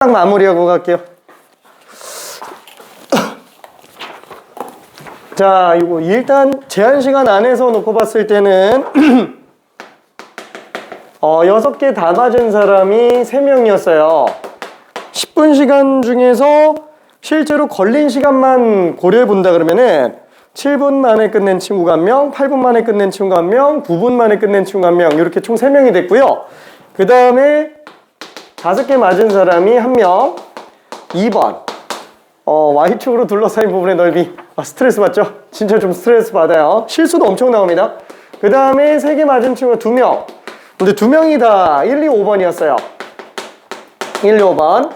딱 마무리하고 갈게요. 자, 이거 일단 제한 시간 안에서 놓고 봤을 때는 6개 다 맞은 사람이 3명이었어요. 10분 시간 중에서 실제로 걸린 시간만 고려해 본다 그러면은 7분 만에 끝낸 친구가 1명, 8분 만에 끝낸 친구가 1명, 9분 만에 끝낸 친구가 1명, 이렇게 총 3명이 됐고요. 그 다음에 5개 맞은 사람이 1명, 2번 Y축으로 둘러싸인 부분의 넓이. 스트레스 받죠? 진짜 좀 스트레스 받아요. 실수도 엄청 나옵니다. 그 다음에 3개 맞은 친구가 2명. 근데 2명이 다 1, 2, 5번이었어요 1, 2, 5번.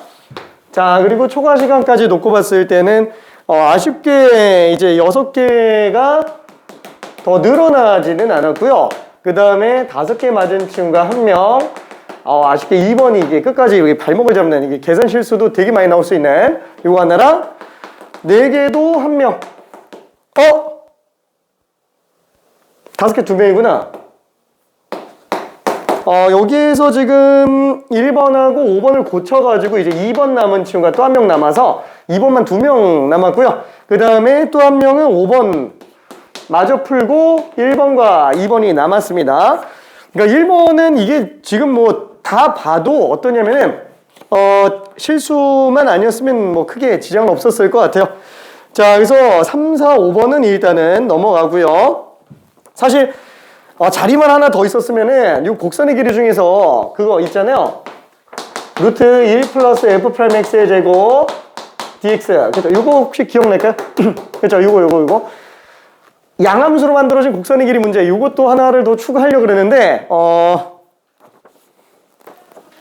자, 그리고 초과 시간까지 놓고 봤을 때는 아쉽게 이제 6개가 더 늘어나지는 않았고요. 그 다음에 5개 맞은 친구가 1명. 아쉽게 2번이 이게 끝까지 여기 발목을 잡는 이게 계산 실수도 되게 많이 나올 수 있는 요거 하나랑 4개도 1명. 5개 2명이구나. 여기에서 지금 1번하고 5번을 고쳐가지고 이제 2번 남은 친구가 또 1명 남아서 2번만 2명 남았고요. 그 다음에 또 1명은 5번 마저 풀고 1번과 2번이 남았습니다. 그러니까 1번은 이게 지금 뭐 다 봐도 어떠냐면은 실수만 아니었으면 뭐 크게 지장은 없었을 것 같아요. 자, 그래서 3, 4, 5번은 일단은 넘어가고요. 사실 자리만 하나 더 있었으면은 이 곡선의 길이 중에서 그거 있잖아요. 루트 1 플러스 f 프라임 x의 제곱 dx. 그죠? 이거 혹시 기억날까요? 그죠? 이거. 양함수로 만들어진 곡선의 길이 문제. 이것도 하나를 더 추가하려고 그랬는데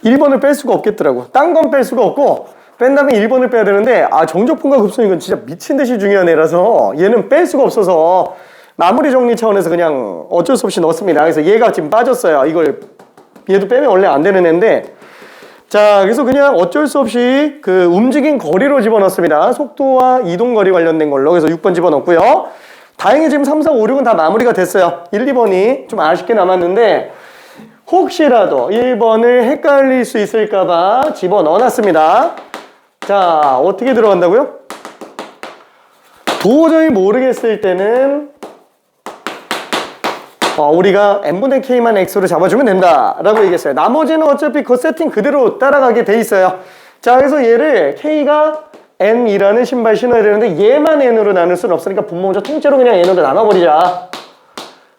1번을 뺄 수가 없겠더라고. 딴 건 뺄 수가 없고 뺀 다음에 1번을 빼야 되는데 정적분과 급선 이건 진짜 미친 듯이 중요한 애라서 얘는 뺄 수가 없어서 마무리 정리 차원에서 그냥 어쩔 수 없이 넣었습니다. 그래서 얘가 지금 빠졌어요. 이걸 얘도 빼면 원래 안 되는 애인데, 자, 그래서 그냥 어쩔 수 없이 그 움직인 거리로 집어넣습니다. 속도와 이동 거리 관련된 걸로. 그래서 6번 집어넣고요. 다행히 지금 3, 4, 5, 6은 다 마무리가 됐어요. 1, 2번이 좀 아쉽게 남았는데 혹시라도 1번을 헷갈릴 수 있을까봐 집어넣어놨습니다. 자, 어떻게 들어간다고요? 도저히 모르겠을 때는 우리가 n분의 k만 x로 잡아주면 된다라고 얘기했어요. 나머지는 어차피 그 세팅 그대로 따라가게 돼 있어요. 자, 그래서 얘를 k가 n이라는 신발 신어야 되는데 얘만 n으로 나눌 수는 없으니까 분모자 통째로 그냥 n으로 나눠버리자.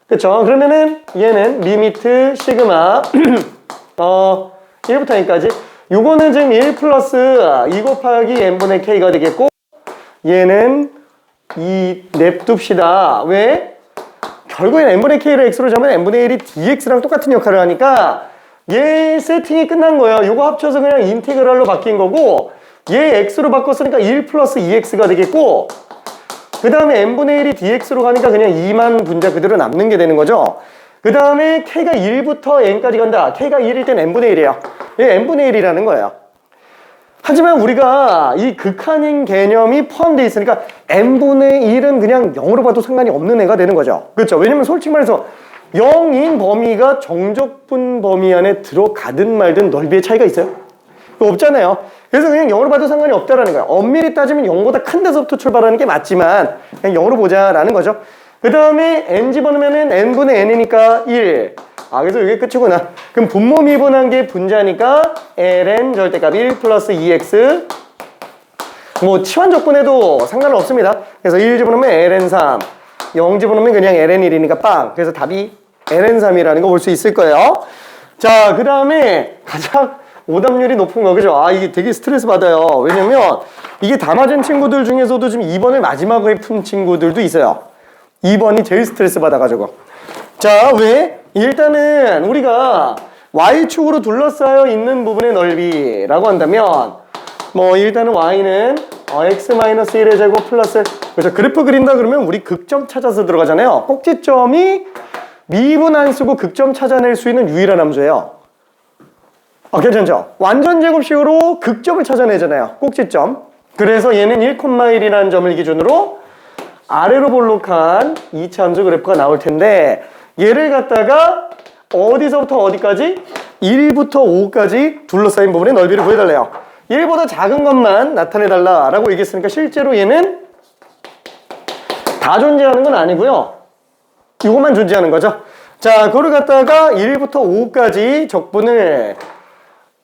그쵸? 그러면은 얘는 리미트 시그마 1부터 n까지. 요거는 지금 1 플러스 2 곱하기 n분의 k가 되겠고, 얘는 2 냅둡시다. 왜? 결국엔 n분의 k를 x로 잡으면 n분의 1이 dx랑 똑같은 역할을 하니까 얘 세팅이 끝난 거예요. 요거 합쳐서 그냥 인테그랄로 바뀐 거고, 얘 x로 바꿨으니까 1 플러스 2x가 되겠고, 그 다음에 n분의 1이 dx로 가니까 그냥 2만 분자 그대로 남는 게 되는 거죠. 그 다음에 k가 1부터 n까지 간다. k가 1일 땐 n분의 1이에요. 얘 n분의 1이라는 거예요. 하지만 우리가 이 극한인 개념이 포함되어 있으니까 n분의 1은 그냥 0으로 봐도 상관이 없는 애가 되는 거죠. 그렇죠? 왜냐면 솔직히 말해서 0인 범위가 정적분 범위 안에 들어가든 말든 넓이의 차이가 있어요? 없잖아요. 그래서 그냥 0으로 봐도 상관이 없다라는 거예요. 엄밀히 따지면 0보다 큰 데서부터 출발하는 게 맞지만 그냥 0으로 보자라는 거죠. 그 다음에 n 집어넣으면 n분의 n이니까 1. 그래서 이게 끝이구나. 그럼 분모 미분한 게 분자니까 ln 절대값 1 플러스 2x. 뭐 치환 적분해도 상관은 없습니다. 그래서 1 집어넣으면 ln 3, 0 집어넣으면 그냥 ln 1이니까 빵. 그래서 답이 ln 3이라는 거 볼 수 있을 거예요. 자, 그 다음에 가장 오답률이 높은 거, 그죠? 이게 되게 스트레스 받아요. 왜냐면 이게 다 맞은 친구들 중에서도 지금 2번을 마지막에 푼 친구들도 있어요. 2번이 제일 스트레스 받아가지고. 자, 왜? 일단은 우리가 Y축으로 둘러싸여 있는 부분의 넓이라고 한다면 뭐 일단은 Y는 X-1의 제곱 플러스, 그렇죠? 그래프 그린다 그러면 우리 극점 찾아서 들어가잖아요. 꼭지점이 미분 안 쓰고 극점 찾아낼 수 있는 유일한 함수예요. 괜찮죠? 완전 제곱식으로 극점을 찾아내잖아요. 꼭지점. 그래서 얘는 1,1이라는 점을 기준으로 아래로 볼록한 2차 함수 그래프가 나올 텐데, 얘를 갖다가 어디서부터 어디까지? 1부터 5까지 둘러싸인 부분의 넓이를 구해달래요. 1보다 작은 것만 나타내달라라고 얘기했으니까 실제로 얘는 다 존재하는 건 아니고요. 이것만 존재하는 거죠. 자, 그걸 갖다가 1부터 5까지 적분을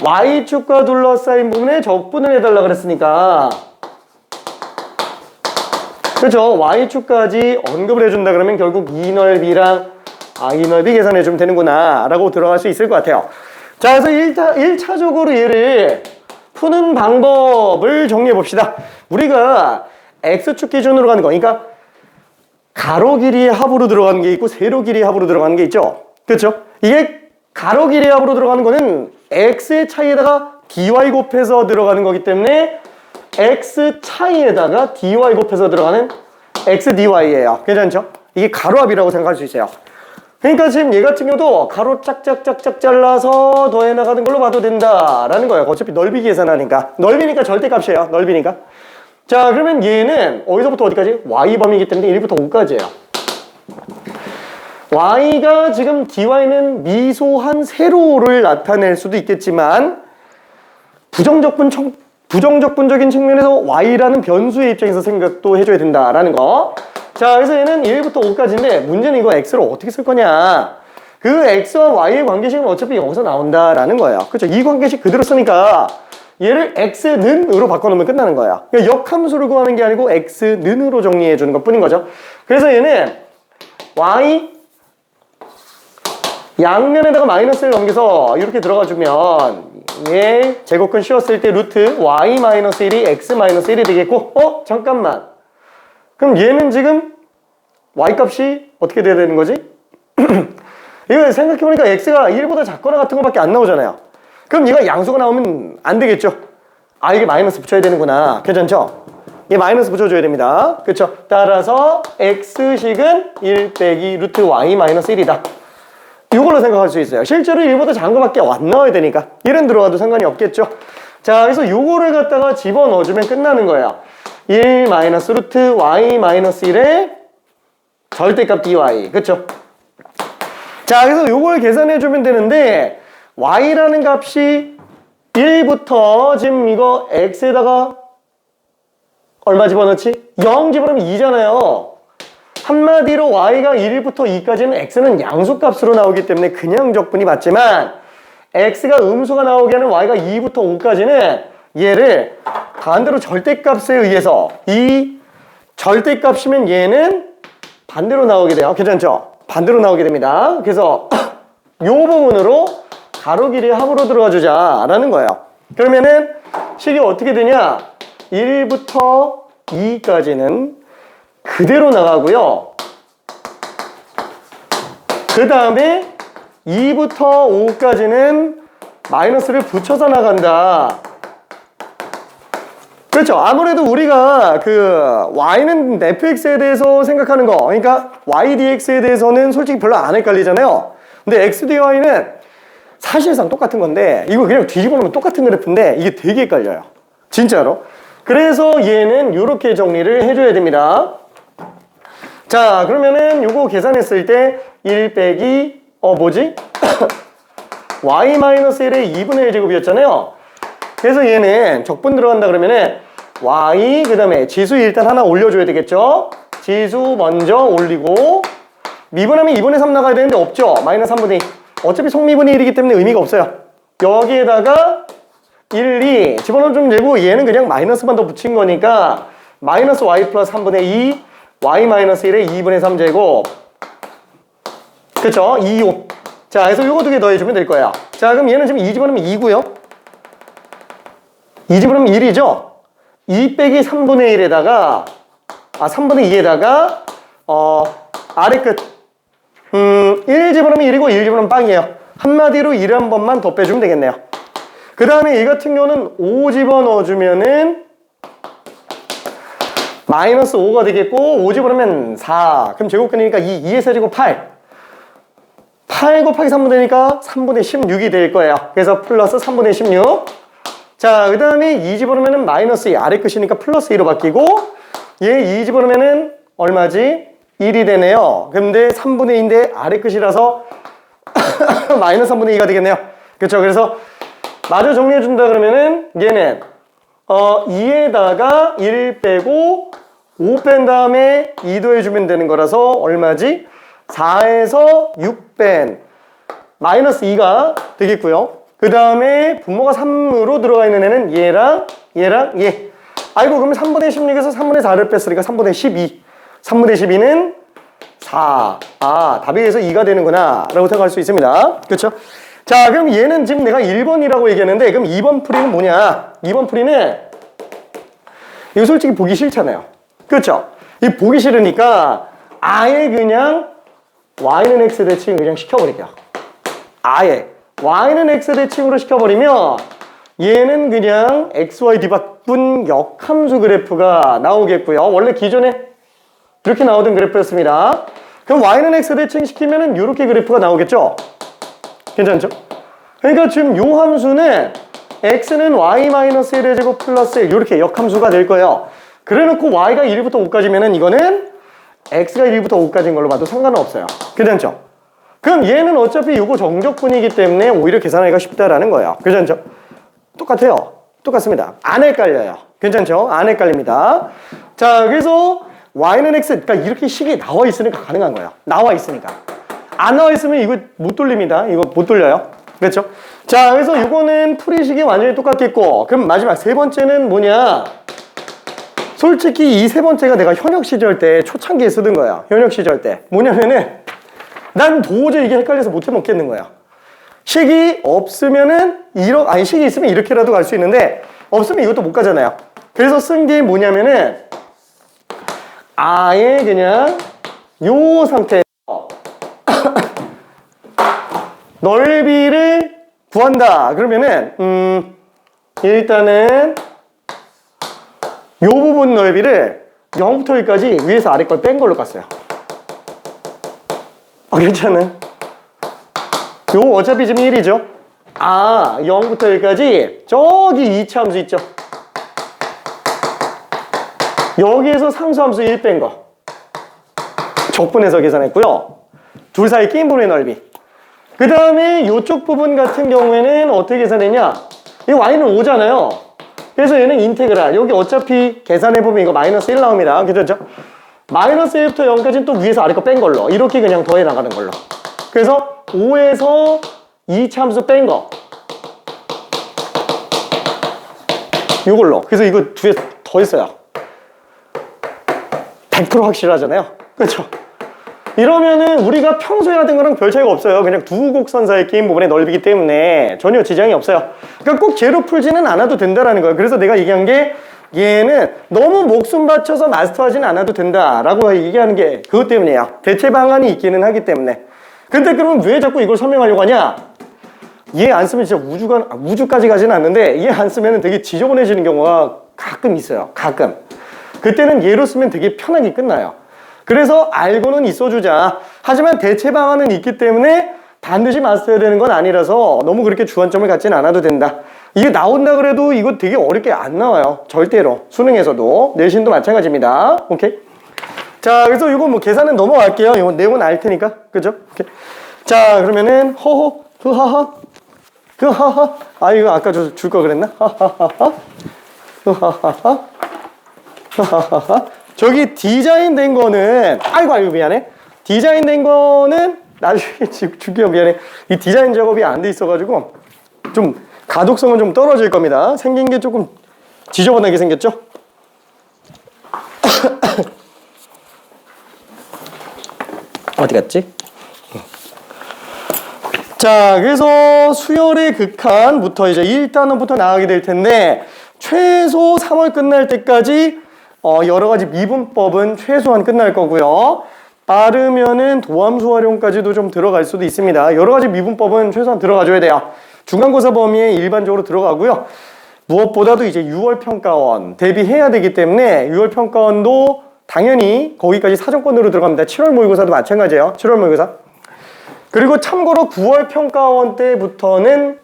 Y축과 둘러싸인 부분에 적분을 해달라 그랬으니까 그렇죠. Y축까지 언급을 해준다 그러면 결국 이 넓이랑 이 넓이 계산해주면 되는구나 라고 들어갈 수 있을 것 같아요. 자, 그래서 1차적으로 얘를 푸는 방법을 정리해 봅시다. 우리가 X축 기준으로 가는 거, 그러니까 가로 길이의 합으로 들어가는 게 있고 세로 길이의 합으로 들어가는 게 있죠. 그렇죠? 이게 가로 길이의 합으로 들어가는 거는 X의 차이에다가 dy 곱해서 들어가는 거기 때문에 X 차이에다가 dy 곱해서 들어가는 X dy예요. 괜찮죠? 이게 가로합이라고 생각할 수 있어요. 그러니까 지금 얘 같은 경우도 가로 짝짝짝짝 잘라서 더해 나가는 걸로 봐도 된다라는 거예요. 어차피 넓이 계산하니까. 넓이니까 절대값이에요. 넓이니까. 자, 그러면 얘는 어디서부터 어디까지? Y범위이기 때문에 1부터 5까지예요. Y가 지금 dy는 미소한 세로를 나타낼 수도 있겠지만 부정적분적인 측면에서 Y라는 변수의 입장에서 생각도 해줘야 된다라는 거. 자, 그래서 얘는 1부터 5까지인데 문제는 이거 X를 어떻게 쓸 거냐. 그 X와 Y의 관계식은 어차피 여기서 나온다라는 거예요. 그렇죠? 이 관계식 그대로 쓰니까 얘를 X는으로 바꿔놓으면 끝나는 거예요. 그러니까 역함수를 구하는 게 아니고 X는으로 정리해 주는 것 뿐인 거죠. 그래서 얘는 Y 양면에다가 마이너스를 넘겨서 이렇게 들어가 주면 얘 제곱근 씌웠을 때 루트 Y-1이 X-1이 되겠고 잠깐만. 그럼 얘는 지금 Y값이 어떻게 돼야 되는 거지? 이거 생각해보니까 X가 1보다 작거나 같은 거밖에 안 나오잖아요. 그럼 얘가 양수가 나오면 안 되겠죠? 이게 마이너스 붙여야 되는구나. 괜찮죠? 얘 마이너스 붙여줘야 됩니다. 그쵸? 따라서 X식은 1 빼기 루트 Y-1이다. 이걸로 생각할 수 있어요. 실제로 1보다 작은 거밖에 안 나와야 되니까 1은 들어가도 상관이 없겠죠? 자, 그래서 요거를 갖다가 집어넣어주면 끝나는 거예요. 1 마이너스 루트 Y-1의 절대값 dy. 그쵸? 자, 그래서 요걸 계산해주면 되는데 Y라는 값이 1부터 지금 이거 X에다가 얼마 집어넣지? 0 집어넣으면 2잖아요. 한마디로 Y가 1부터 2까지는 X는 양수값으로 나오기 때문에 그냥 적분이 맞지만 X가 음수가 나오게 하는 Y가 2부터 5까지는 얘를 반대로 절대값에 의해서 이 절대값이면 얘는 반대로 나오게 돼요. 괜찮죠? 반대로 나오게 됩니다. 그래서 요 부분으로 가로 길이 합으로 들어가 주자라는 거예요. 그러면은 식이 어떻게 되냐? 1부터 2까지는 그대로 나가고요. 그 다음에 2부터 5까지는 마이너스를 붙여서 나간다. 그렇죠. 아무래도 우리가 y는 fx에 대해서 생각하는 거, 그러니까 y dx에 대해서는 솔직히 별로 안 헷갈리잖아요. 근데 x dy는 사실상 똑같은 건데 이거 그냥 뒤집어 놓으면 똑같은 그래프인데 이게 되게 헷갈려요. 진짜로. 그래서 얘는 이렇게 정리를 해줘야 됩니다. 자, 그러면은 요거 계산했을 때 1 빼기 y-1의 2분의 1 제곱이었잖아요. 그래서 얘는 적분 들어간다 그러면은 y 그 다음에 지수 일단 하나 올려줘야 되겠죠. 지수 먼저 올리고 미분하면 2분의 3 나가야 되는데 없죠. 마이너스 3분의 2. 어차피 속미분의 1이기 때문에 의미가 없어요. 여기에다가 1, 2 집어넣으면 되고 얘는 그냥 마이너스만 더 붙인 거니까 마이너스 y 플러스 3분의 2 y-1의 2분의 3 제곱. 그쵸? 2, 5. 자, 그래서 요거 두 개 더해주면 될 거예요. 자, 그럼 얘는 지금 2 집어넣으면 2고요. 2 집어넣으면 1이죠? 2 빼기 3분의 1에다가 3분의 2에다가 아래 끝 1 집어넣으면 1이고 1 집어넣으면 빵이에요. 한마디로 1 한 번만 더 빼주면 되겠네요. 그 다음에 얘 같은 경우는 5 집어넣어주면은 마이너스 5가 되겠고 5 집어넣으면 4. 그럼 제곱근이니까 2의 세제곱 8. 8 곱하기 3분 되니까 3분의 16이 될 거예요. 그래서 플러스 3분의 16. 자, 그 다음에 2 집어넣으면 마이너스 2. 아래 끝이니까 플러스 2로 바뀌고 얘 2 집어넣으면 얼마지? 1이 되네요. 근데 3분의 2인데 아래 끝이라서 마이너스 3분의 2가 되겠네요. 그렇죠? 그래서 마저 정리해준다 그러면은 얘는 2에다가 1 빼고 5 뺀 다음에 2 더해주면 되는 거라서 얼마지? 4에서 6 뺀 마이너스 2가 되겠고요. 그 다음에 분모가 3으로 들어가 있는 애는 얘랑 얘. 아이고, 그러면 3분의 16에서 3분의 4를 뺐으니까 3분의 12. 3분의 12는 4. 아, 답에 의해서 2가 되는구나 라고 생각할 수 있습니다. 그렇죠? 자, 그럼 얘는 지금 내가 1번이라고 얘기했는데, 그럼 2번 풀이는 뭐냐? 2번 풀이는 이거 솔직히 보기 싫잖아요. 그렇죠? 이 보기 싫으니까 아예 그냥 y는 x 대칭 그냥 시켜버릴게요. 아예 y는 x 대칭으로 시켜버리면 얘는 그냥 xy 뒤바꾼 역함수 그래프가 나오겠고요. 원래 기존에 이렇게 나오던 그래프였습니다. 그럼 y는 x 대칭 시키면은 이렇게 그래프가 나오겠죠? 괜찮죠? 그러니까 지금 요 함수는 x는 y-1의 제곱 플러스 1 이렇게 역함수가 될 거예요. 그래놓고 y가 1부터 5까지면은 이거는 x가 1부터 5까지인 걸로 봐도 상관은 없어요. 괜찮죠? 그럼 얘는 어차피 이거 정적분이기 때문에 오히려 계산하기가 쉽다라는 거예요. 괜찮죠? 똑같아요. 똑같습니다. 안 헷갈려요. 괜찮죠? 안 헷갈립니다. 자, 그래서 y는 x, 그러니까 이렇게 식이 나와 있으니까 가능한 거예요. 나와 있으니까. 안 나와 있으면 이거 못 돌립니다. 이거 못 돌려요. 그렇죠? 자, 그래서 이거는 풀이식이 완전히 똑같겠고, 그럼 마지막 세 번째는 뭐냐? 솔직히 이 세 번째가 내가 현역 시절 때 초창기에 쓰던 거야. 현역 시절 때. 뭐냐면은 난 도저히 이게 헷갈려서 못 해먹겠는 거야. 식이 없으면은 아니 식이 있으면 이렇게라도 갈 수 있는데 없으면 이것도 못 가잖아요. 그래서 쓴 게 뭐냐면은 아예 그냥 요 상태에서 넓이를 구한다. 그러면은 일단은 요 부분 넓이를 0부터 1까지 위에서 아래 걸 뺀 걸로 갔어요. 괜찮아요? 요 어차피 지금 1이죠? 0부터 1까지 저기 2차 함수 있죠? 여기에서 상수함수 1 뺀 거 적분해서 계산했고요. 둘 사이 끼인 부분의 넓이. 그 다음에 요쪽 부분 같은 경우에는 어떻게 계산했냐? 이 y는 5잖아요. 그래서 얘는 인테그랄. 여기 어차피 계산해보면 이거 마이너스 1 나옵니다. 그죠? 마이너스 1부터 0까지는 또 위에서 아래 거 뺀 걸로. 이렇게 그냥 더해 나가는 걸로. 그래서 5에서 2차 함수 뺀 거. 이걸로. 그래서 이거 두 개 더했어요. 100% 확실하잖아요. 그렇죠? 이러면은 우리가 평소에 하던 거랑 별 차이가 없어요. 그냥 두 곡선 사이에 끼인 부분의 넓이기 때문에 전혀 지장이 없어요. 그러니까 꼭 제로 풀지는 않아도 된다라는 거예요. 그래서 내가 얘기한 게 얘는 너무 목숨 바쳐서 마스터하지는 않아도 된다라고 얘기하는 게 그것 때문이에요. 대체 방안이 있기는 하기 때문에. 근데 그러면 왜 자꾸 이걸 설명하려고 하냐? 얘 안 쓰면 진짜 우주까지 가지는 않는데 얘 안 쓰면 되게 지저분해지는 경우가 가끔 있어요. 가끔. 그때는 얘로 쓰면 되게 편하게 끝나요. 그래서 알고는 있어주자. 하지만 대체 방안은 있기 때문에 반드시 마스터해야 되는 건 아니라서 너무 그렇게 주안점을 갖지는 않아도 된다. 이게 나온다 그래도 이거 되게 어렵게 안 나와요. 절대로. 수능에서도. 내신도 마찬가지입니다. 오케이? 자, 그래서 이거 뭐 계산은 넘어갈게요. 이거 내용은 알 테니까. 그죠? 오케이. 자, 그러면은 허허, 흐하하, 흐하하. 이거 아까 줄 거 그랬나? 하하하하, 흐하하하, 흐하하하. 저기 디자인된 거는 아이고 미안해. 디자인된 거는 나중에 줄게요. 미안해. 이 디자인 작업이 안 돼 있어가지고 좀 가독성은 좀 떨어질 겁니다. 생긴 게 조금 지저분하게 생겼죠? 어디 갔지? 자, 그래서 수열의 극한부터 이제 1단원부터 나가게 될 텐데 최소 3월 끝날 때까지 여러 가지 미분법은 최소한 끝날 거고요. 빠르면은 도함수 활용까지도 좀 들어갈 수도 있습니다. 여러 가지 미분법은 최소한 들어가줘야 돼요. 중간고사 범위에 일반적으로 들어가고요. 무엇보다도 이제 6월 평가원 대비해야 되기 때문에 6월 평가원도 당연히 거기까지 사정권으로 들어갑니다. 7월 모의고사도 마찬가지예요. 7월 모의고사. 그리고 참고로 9월 평가원 때부터는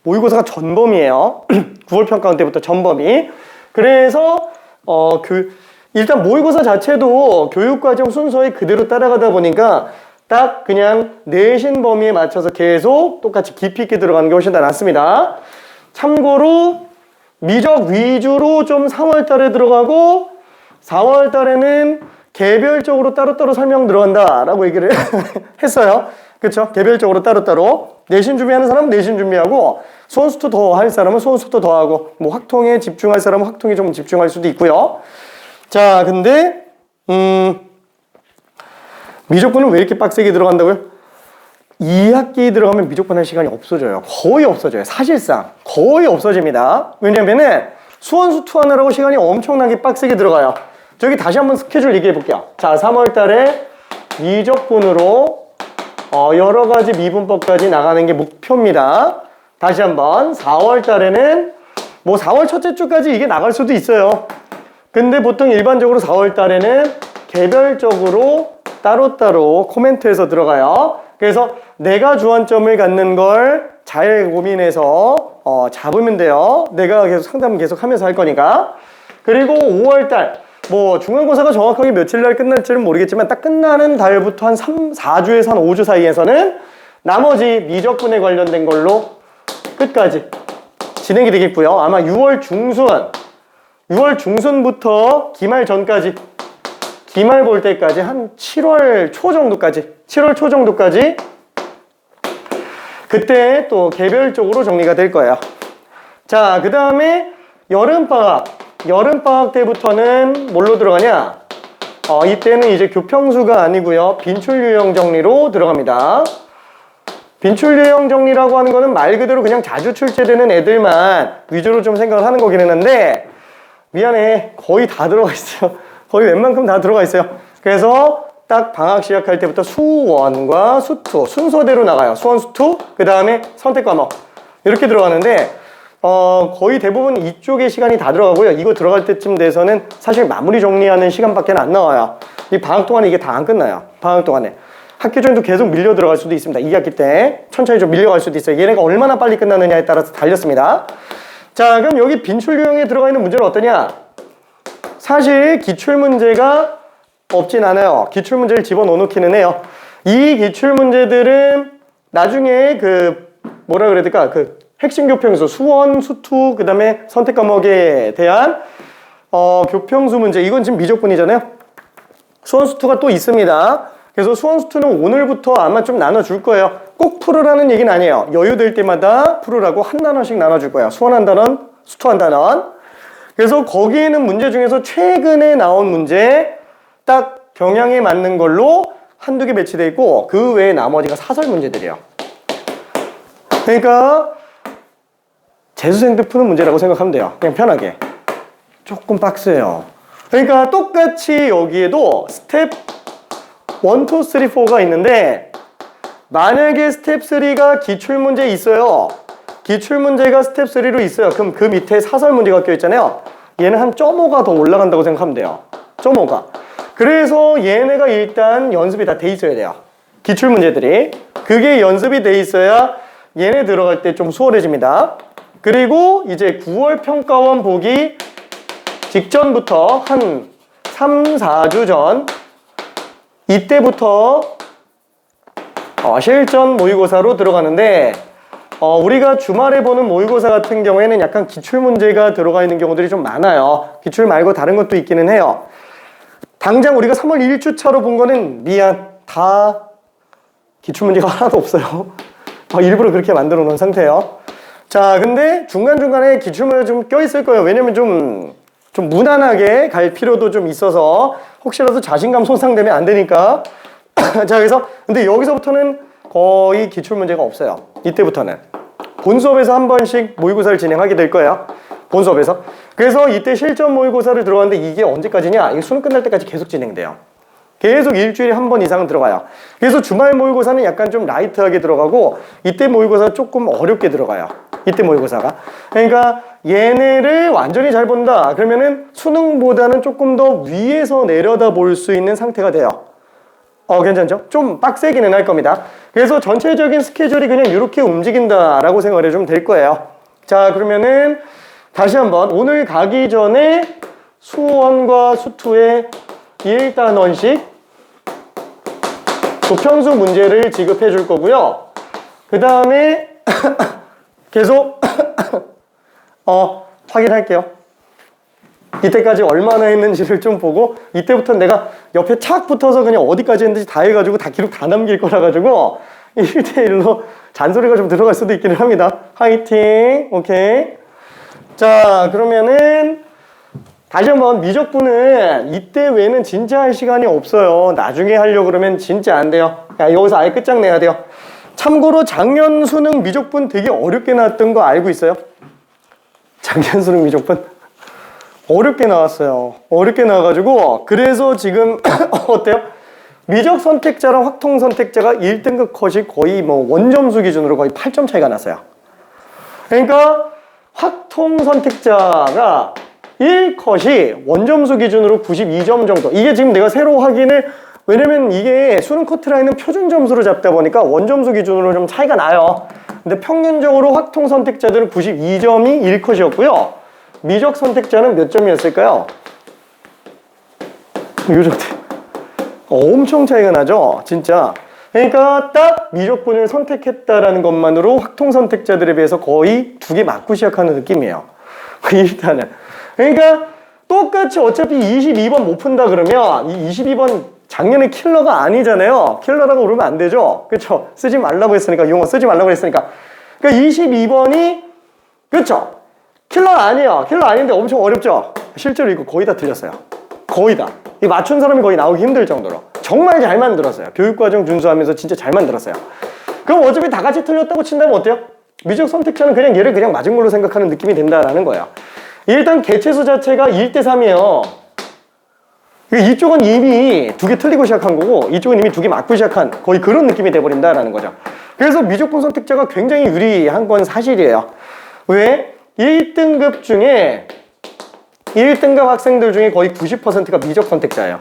모의고사가 전범이에요. 9월 평가원 때부터 전범이. 그래서 일단 모의고사 자체도 교육과정 순서에 그대로 따라가다 보니까 딱 그냥 내신 범위에 맞춰서 계속 똑같이 깊이 있게 들어가는 게 훨씬 더 낫습니다. 참고로 미적 위주로 좀 3월 달에 들어가고 4월 달에는 개별적으로 따로따로 설명 들어간다라고 얘기를 했어요. 그렇죠? 개별적으로 따로따로 내신 준비하는 사람은 내신 준비하고 수원수투 더 할 사람은 수원수투 더 하고 뭐 확통에 집중할 사람은 확통에 좀 집중할 수도 있고요. 자, 근데 미적분은 왜 이렇게 빡세게 들어간다고요? 2학기 들어가면 미적분 할 시간이 없어져요. 거의 없어져요. 사실상 거의 없어집니다. 왜냐면은 수원수투 하느라고 시간이 엄청나게 빡세게 들어가요. 저기 다시 한번 스케줄 얘기해 볼게요. 자, 3월 달에 미적분으로 여러 가지 미분법까지 나가는 게 목표입니다. 다시 한번 4월 달에는 뭐 4월 첫째 주까지 이게 나갈 수도 있어요. 근데 보통 일반적으로 4월 달에는 개별적으로 따로따로 코멘트에서 들어가요. 그래서 내가 주안점을 갖는 걸 잘 고민해서 잡으면 돼요. 내가 계속 상담 계속 하면서 할 거니까. 그리고 5월 달 뭐 중간고사가 정확하게 며칠 날 끝날지는 모르겠지만 딱 끝나는 달부터 한 4주에서 한 5주 사이에서는 나머지 미적분에 관련된 걸로 끝까지 진행이 되겠고요. 아마 6월 중순부터 기말 전까지 기말 볼 때까지 한 7월 초 정도까지 그때 또 개별적으로 정리가 될 거예요. 자, 그 다음에 여름방학 때부터는 뭘로 들어가냐? 이때는 이제 교평수가 아니고요. 빈출유형 정리로 들어갑니다. 빈출유형 정리라고 하는 거는 말 그대로 그냥 자주 출제되는 애들만 위주로 좀 생각을 하는 거긴 했는데 미안해. 거의 다 들어가 있어요. 거의 웬만큼 다 들어가 있어요. 그래서 딱 방학 시작할 때부터 수원과 수투 순서대로 나가요. 수원, 수투, 그 다음에 선택 과목 이렇게 들어가는데 거의 대부분 이쪽에 시간이 다 들어가고요. 이거 들어갈 때쯤 돼서는 사실 마무리 정리하는 시간밖에 안 나와요. 이 방학 동안에 이게 다 안 끝나요. 방학 동안에 학기 중에도 계속 밀려 들어갈 수도 있습니다. 2학기 때 천천히 좀 밀려갈 수도 있어요. 얘네가 얼마나 빨리 끝나느냐에 따라서 달렸습니다. 자, 그럼 여기 빈출 유형에 들어가 있는 문제는 어떠냐? 사실 기출문제가 없진 않아요. 기출문제를 집어넣기는 해요. 이 기출문제들은 나중에 뭐라 그래야 될까? 핵심 교평수, 수원, 수투, 그 다음에 선택 과목에 대한 교평수 문제. 이건 지금 미적분이잖아요. 수원, 수투가 또 있습니다. 그래서 수원, 수투는 오늘부터 아마 좀 나눠줄 거예요. 꼭 풀으라는 얘기는 아니에요. 여유될 때마다 풀으라고 한 단원씩 나눠줄 거예요. 수원 한 단원, 수투 한 단원. 그래서 거기에 있는 문제 중에서 최근에 나온 문제 딱 경향에 맞는 걸로 한두 개 배치되어 있고 그 외에 나머지가 사설 문제들이에요. 그러니까 재수생 때 푸는 문제라고 생각하면 돼요. 그냥 편하게. 조금 빡세요. 그러니까 똑같이 여기에도 스텝 1, 2, 3, 4가 있는데 만약에 스텝 3가 기출문제 있어요. 기출문제가 스텝 3로 있어요. 그럼 그 밑에 사설 문제가 껴있잖아요. 얘는 한 0.5가 더 올라간다고 생각하면 돼요. 0.5가. 그래서 얘네가 일단 연습이 다 돼 있어야 돼요. 기출문제들이. 그게 연습이 돼 있어야 얘네 들어갈 때 좀 수월해집니다. 그리고 이제 9월 평가원 보기 직전부터 한 3, 4주 전 이때부터 실전 모의고사로 들어가는데 우리가 주말에 보는 모의고사 같은 경우에는 약간 기출문제가 들어가 있는 경우들이 좀 많아요. 기출 말고 다른 것도 있기는 해요. 당장 우리가 3월 1주차로 본 거는 다 기출문제가 하나도 없어요. 일부러 그렇게 만들어 놓은 상태예요. 자, 근데 중간중간에 기출문제 좀 껴있을 거예요. 왜냐면 좀 무난하게 갈 필요도 좀 있어서 혹시라도 자신감 손상되면 안 되니까. 자, 그래서 근데 여기서부터는 거의 기출문제가 없어요. 이때부터는. 본 수업에서 한 번씩 모의고사를 진행하게 될 거예요. 본 수업에서. 그래서 이때 실전 모의고사를 들어가는데 이게 언제까지냐? 이게 수능 끝날 때까지 계속 진행돼요. 계속 일주일에 한 번 이상은 들어가요. 그래서 주말 모의고사는 약간 좀 라이트하게 들어가고 이때 모의고사 조금 어렵게 들어가요. 이때 모의고사가. 그러니까 얘네를 완전히 잘 본다. 그러면은 수능보다는 조금 더 위에서 내려다 볼 수 있는 상태가 돼요. 괜찮죠? 좀 빡세기는 할 겁니다. 그래서 전체적인 스케줄이 그냥 이렇게 움직인다라고 생각을 해주면 될 거예요. 자, 그러면은 다시 한번 오늘 가기 전에 수원과 수투의 1단원씩 교평수 문제를 지급해 줄 거고요. 그 다음에 계속 확인할게요. 이때까지 얼마나 했는지를 좀 보고 이때부터 내가 옆에 착 붙어서 그냥 어디까지 했는지 다 해가지고 다 기록 다 남길 거라 가지고 1대1로 잔소리가 좀 들어갈 수도 있기는 합니다. 화이팅. 오케이. 자, 그러면은 다시 한번 미적분은 이때 외에는 진짜 할 시간이 없어요. 나중에 하려고 그러면 진짜 안 돼요. 여기서 아예 끝장내야 돼요. 참고로 작년 수능 미적분 되게 어렵게 나왔던 거 알고 있어요? 작년 수능 미적분 어렵게 나왔어요. 어렵게 나와가지고 그래서 지금 어때요? 미적 선택자랑 확통 선택자가 1등급 컷이 거의 뭐 원점수 기준으로 거의 8점 차이가 났어요. 그러니까 확통 선택자가 1컷이 원점수 기준으로 92점 정도. 이게 지금 내가 새로 확인을, 왜냐면 이게 수능 커트라인은 표준 점수로 잡다 보니까 원점수 기준으로 좀 차이가 나요. 근데 평균적으로 확통 선택자들은 92점이 1컷이었고요. 미적 선택자는 몇 점이었을까요? 요 정도. 엄청 차이가 나죠? 진짜. 그러니까 딱 미적분을 선택했다라는 것만으로 확통 선택자들에 비해서 거의 두 개 맞고 시작하는 느낌이에요. 일단은. 그러니까 똑같이 어차피 22번 못 푼다 그러면 이 22번 작년에 킬러가 아니잖아요. 킬러라고 그러면 안 되죠. 그쵸? 쓰지 말라고 했으니까, 용어 쓰지 말라고 했으니까. 그러니까 22번이 그쵸? 킬러 아니에요. 킬러 아닌데 엄청 어렵죠? 실제로 이거 거의 다 틀렸어요. 거의 다. 이 맞춘 사람이 거의 나오기 힘들 정도로. 정말 잘 만들었어요. 교육과정 준수하면서 진짜 잘 만들었어요. 그럼 어차피 다 같이 틀렸다고 친다면 어때요? 미적 선택자는 그냥 얘를 그냥 맞은 걸로 생각하는 느낌이 든다라는 거예요. 일단 개체수 자체가 1대3이에요. 이쪽은 이미 두 개 틀리고 시작한 거고 이쪽은 이미 두 개 맞고 시작한 거의 그런 느낌이 돼버린다라는 거죠. 그래서 미적분 선택자가 굉장히 유리한 건 사실이에요. 왜? 1등급 중에 1등급 학생들 중에 거의 90%가 미적 선택자예요.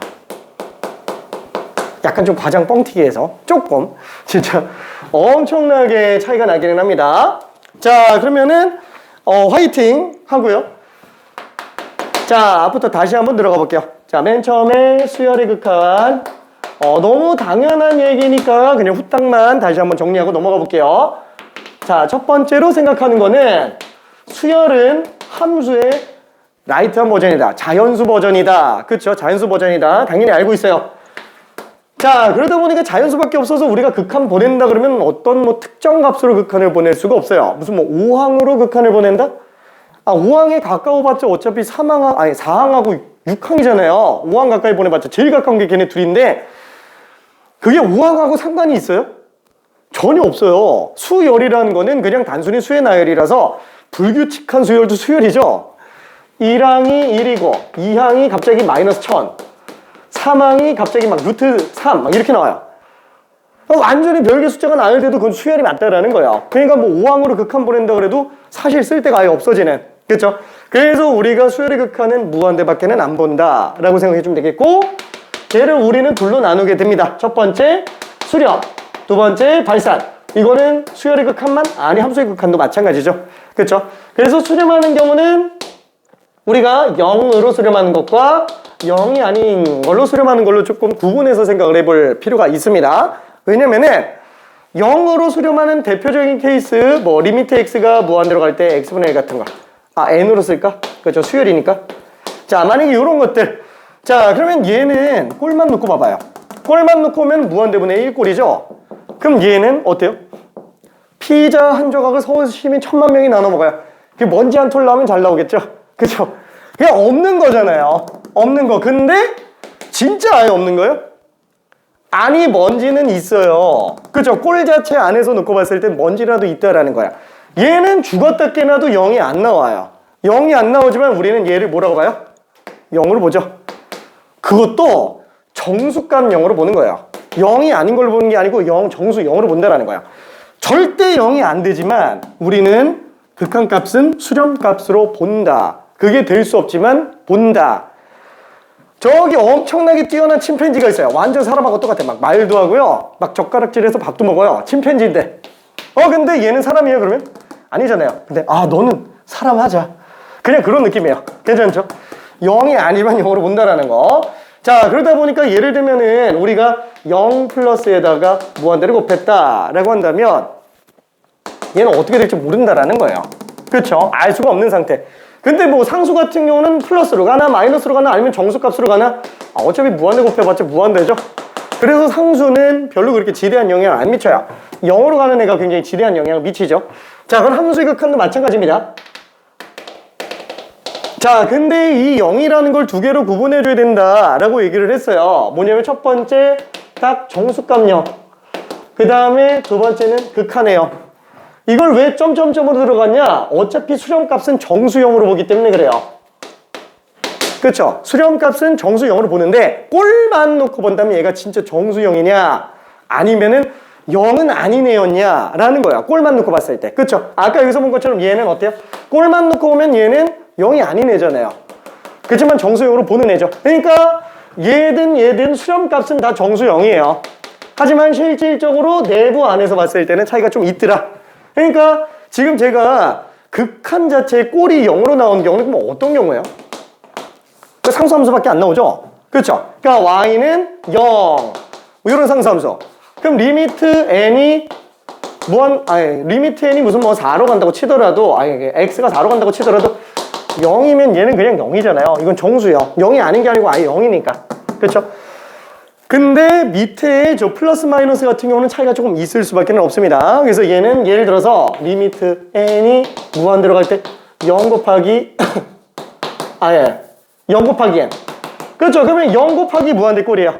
약간 좀 과장 뻥튀기 해서 조금 진짜 엄청나게 차이가 나기는 합니다. 자, 그러면은 화이팅 하고요. 자, 앞부터 다시 한번 들어가 볼게요. 자, 맨 처음에 수열의 극한. 너무 당연한 얘기니까 그냥 후딱만 다시 한번 정리하고 넘어가 볼게요. 자, 첫 번째로 생각하는 거는 수열은 함수의 라이트한 버전이다. 자연수 버전이다. 그쵸? 자연수 버전이다. 당연히 알고 있어요. 자, 그러다 보니까 자연수밖에 없어서 우리가 극한 보낸다 그러면 어떤 뭐 특정 값으로 극한을 보낼 수가 없어요. 무슨 뭐 5항으로 극한을 보낸다? 5항에 가까워봤자 어차피 4항하고 6항이잖아요. 5항 가까이 보내봤자 제일 가까운 게 걔네 둘인데 그게 5항하고 상관이 있어요? 전혀 없어요. 수열이라는 거는 그냥 단순히 수의 나열이라서 불규칙한 수열도 수열이죠. 1항이 1이고 2항이 갑자기 마이너스 1000, 3항이 갑자기 막 루트 3 막 이렇게 나와요. 완전히 별개 숫자가 나열돼도 그건 수열이 맞다라는 거예요. 그러니까 뭐 5항으로 극한 보낸다 그래도 사실 쓸 데가 아예 없어지는. 그렇죠? 그래서 우리가 수열의 극한은 무한대밖에는 안 본다 라고 생각해 주면 되겠고, 얘를 우리는 둘로 나누게 됩니다. 첫 번째 수렴, 두 번째 발산. 이거는 수열의 극한만? 아니, 함수의 극한도 마찬가지죠. 그렇죠? 그래서 수렴하는 경우는 우리가 0으로 수렴하는 것과 0이 아닌 걸로 수렴하는 걸로 조금 구분해서 생각을 해볼 필요가 있습니다. 왜냐면은 0으로 수렴하는 대표적인 케이스, 뭐 리미트 x가 무한대로 갈 때 x분의 1 같은 거. n으로 쓸까? 그렇죠. 수열이니까. 자, 만약에 이런 것들. 자, 그러면 얘는 꼴만 놓고 봐봐요. 꼴만 놓고 오면 무한대분의 1 꼴이죠. 그럼 얘는 어때요? 피자 한 조각을 서울 시민 1000만 명이 나눠 먹어요. 그게 먼지 한 톨 나오면 잘 나오겠죠? 그쵸? 그냥 없는 거잖아요. 없는 거. 근데 진짜 아예 없는 거예요? 아니, 먼지는 있어요. 그쵸? 꼴 자체 안에서 놓고 봤을 땐 먼지라도 있다라는 거야. 얘는 죽었다 깨나도 0이 안 나와요. 0이 안 나오지만 우리는 얘를 뭐라고 봐요? 0으로 보죠. 그것도 정수값 0으로 보는 거예요. 0이 아닌 걸로 보는 게 아니고 정수 0으로 본다라는 거야. 절대 0이 안 되지만 우리는 극한값은 수렴값으로 본다. 그게 될 수 없지만 본다. 저기 엄청나게 뛰어난 침팬지가 있어요. 완전 사람하고 똑같아. 막 말도 하고요. 막 젓가락질해서 밥도 먹어요. 침팬지인데. 근데 얘는 사람이에요, 그러면? 아니잖아요. 근데 너는 사람 하자. 그냥 그런 느낌이에요. 괜찮죠? 0이 아니면 0으로 본다라는 거. 자, 그러다 보니까 예를 들면은 우리가 0 플러스에다가 무한대를 곱했다라고 한다면 얘는 어떻게 될지 모른다라는 거예요. 그렇죠? 알 수가 없는 상태. 근데 뭐 상수 같은 경우는 플러스로 가나 마이너스로 가나 아니면 정수값으로 가나 어차피 무한대 곱해봤자 무한대죠. 그래서 상수는 별로 그렇게 지대한 영향을 안 미쳐요. 0으로 가는 애가 굉장히 지대한 영향을 미치죠. 자, 그럼 함수의 극한도 마찬가지입니다. 자, 근데 이 0이라는 걸 두 개로 구분해줘야 된다라고 얘기를 했어요. 뭐냐면 첫 번째 딱 정수값 0, 그 다음에 두 번째는 극한의 0. 이걸 왜 점점점으로 들어갔냐? 어차피 수렴값은 정수형으로 보기 때문에 그래요. 그쵸? 수렴값은 정수형으로 보는데 꼴만 놓고 본다면 얘가 진짜 정수형이냐 아니면은 0은 아니네였냐 라는 거야. 꼴만 놓고 봤을 때. 그쵸? 아까 여기서 본 것처럼 얘는 어때요? 꼴만 놓고 보면 얘는 0이 아닌 애잖아요. 그렇지만 정수형으로 보는 애죠. 그러니까 얘든 수렴값은 다 정수형이에요. 하지만 실질적으로 내부 안에서 봤을 때는 차이가 좀 있더라. 그러니까 지금 제가 극한 자체의 꼴이 0으로 나오는 경우는 그럼 어떤 경우예요? 그 상수함수밖에 안 나오죠? 그렇죠? 그러니까 y는 0 이런 상수함수. 그럼 리미트 n이 리미트 n이 무슨 뭐 4로 간다고 치더라도 x가 4로 간다고 치더라도 0이면 얘는 그냥 0이잖아요. 이건 정수형. 0이 아닌 게 아니고 아예 0이니까. 그렇죠? 근데 밑에 저 플러스 마이너스 같은 경우는 차이가 조금 있을 수밖에 없습니다. 그래서 얘는 예를 들어서 리미트 n이 무한 들어갈 때 0 곱하기 0 곱하기 n. 그렇죠? 그러면 0 곱하기 무한대 꼴이에요.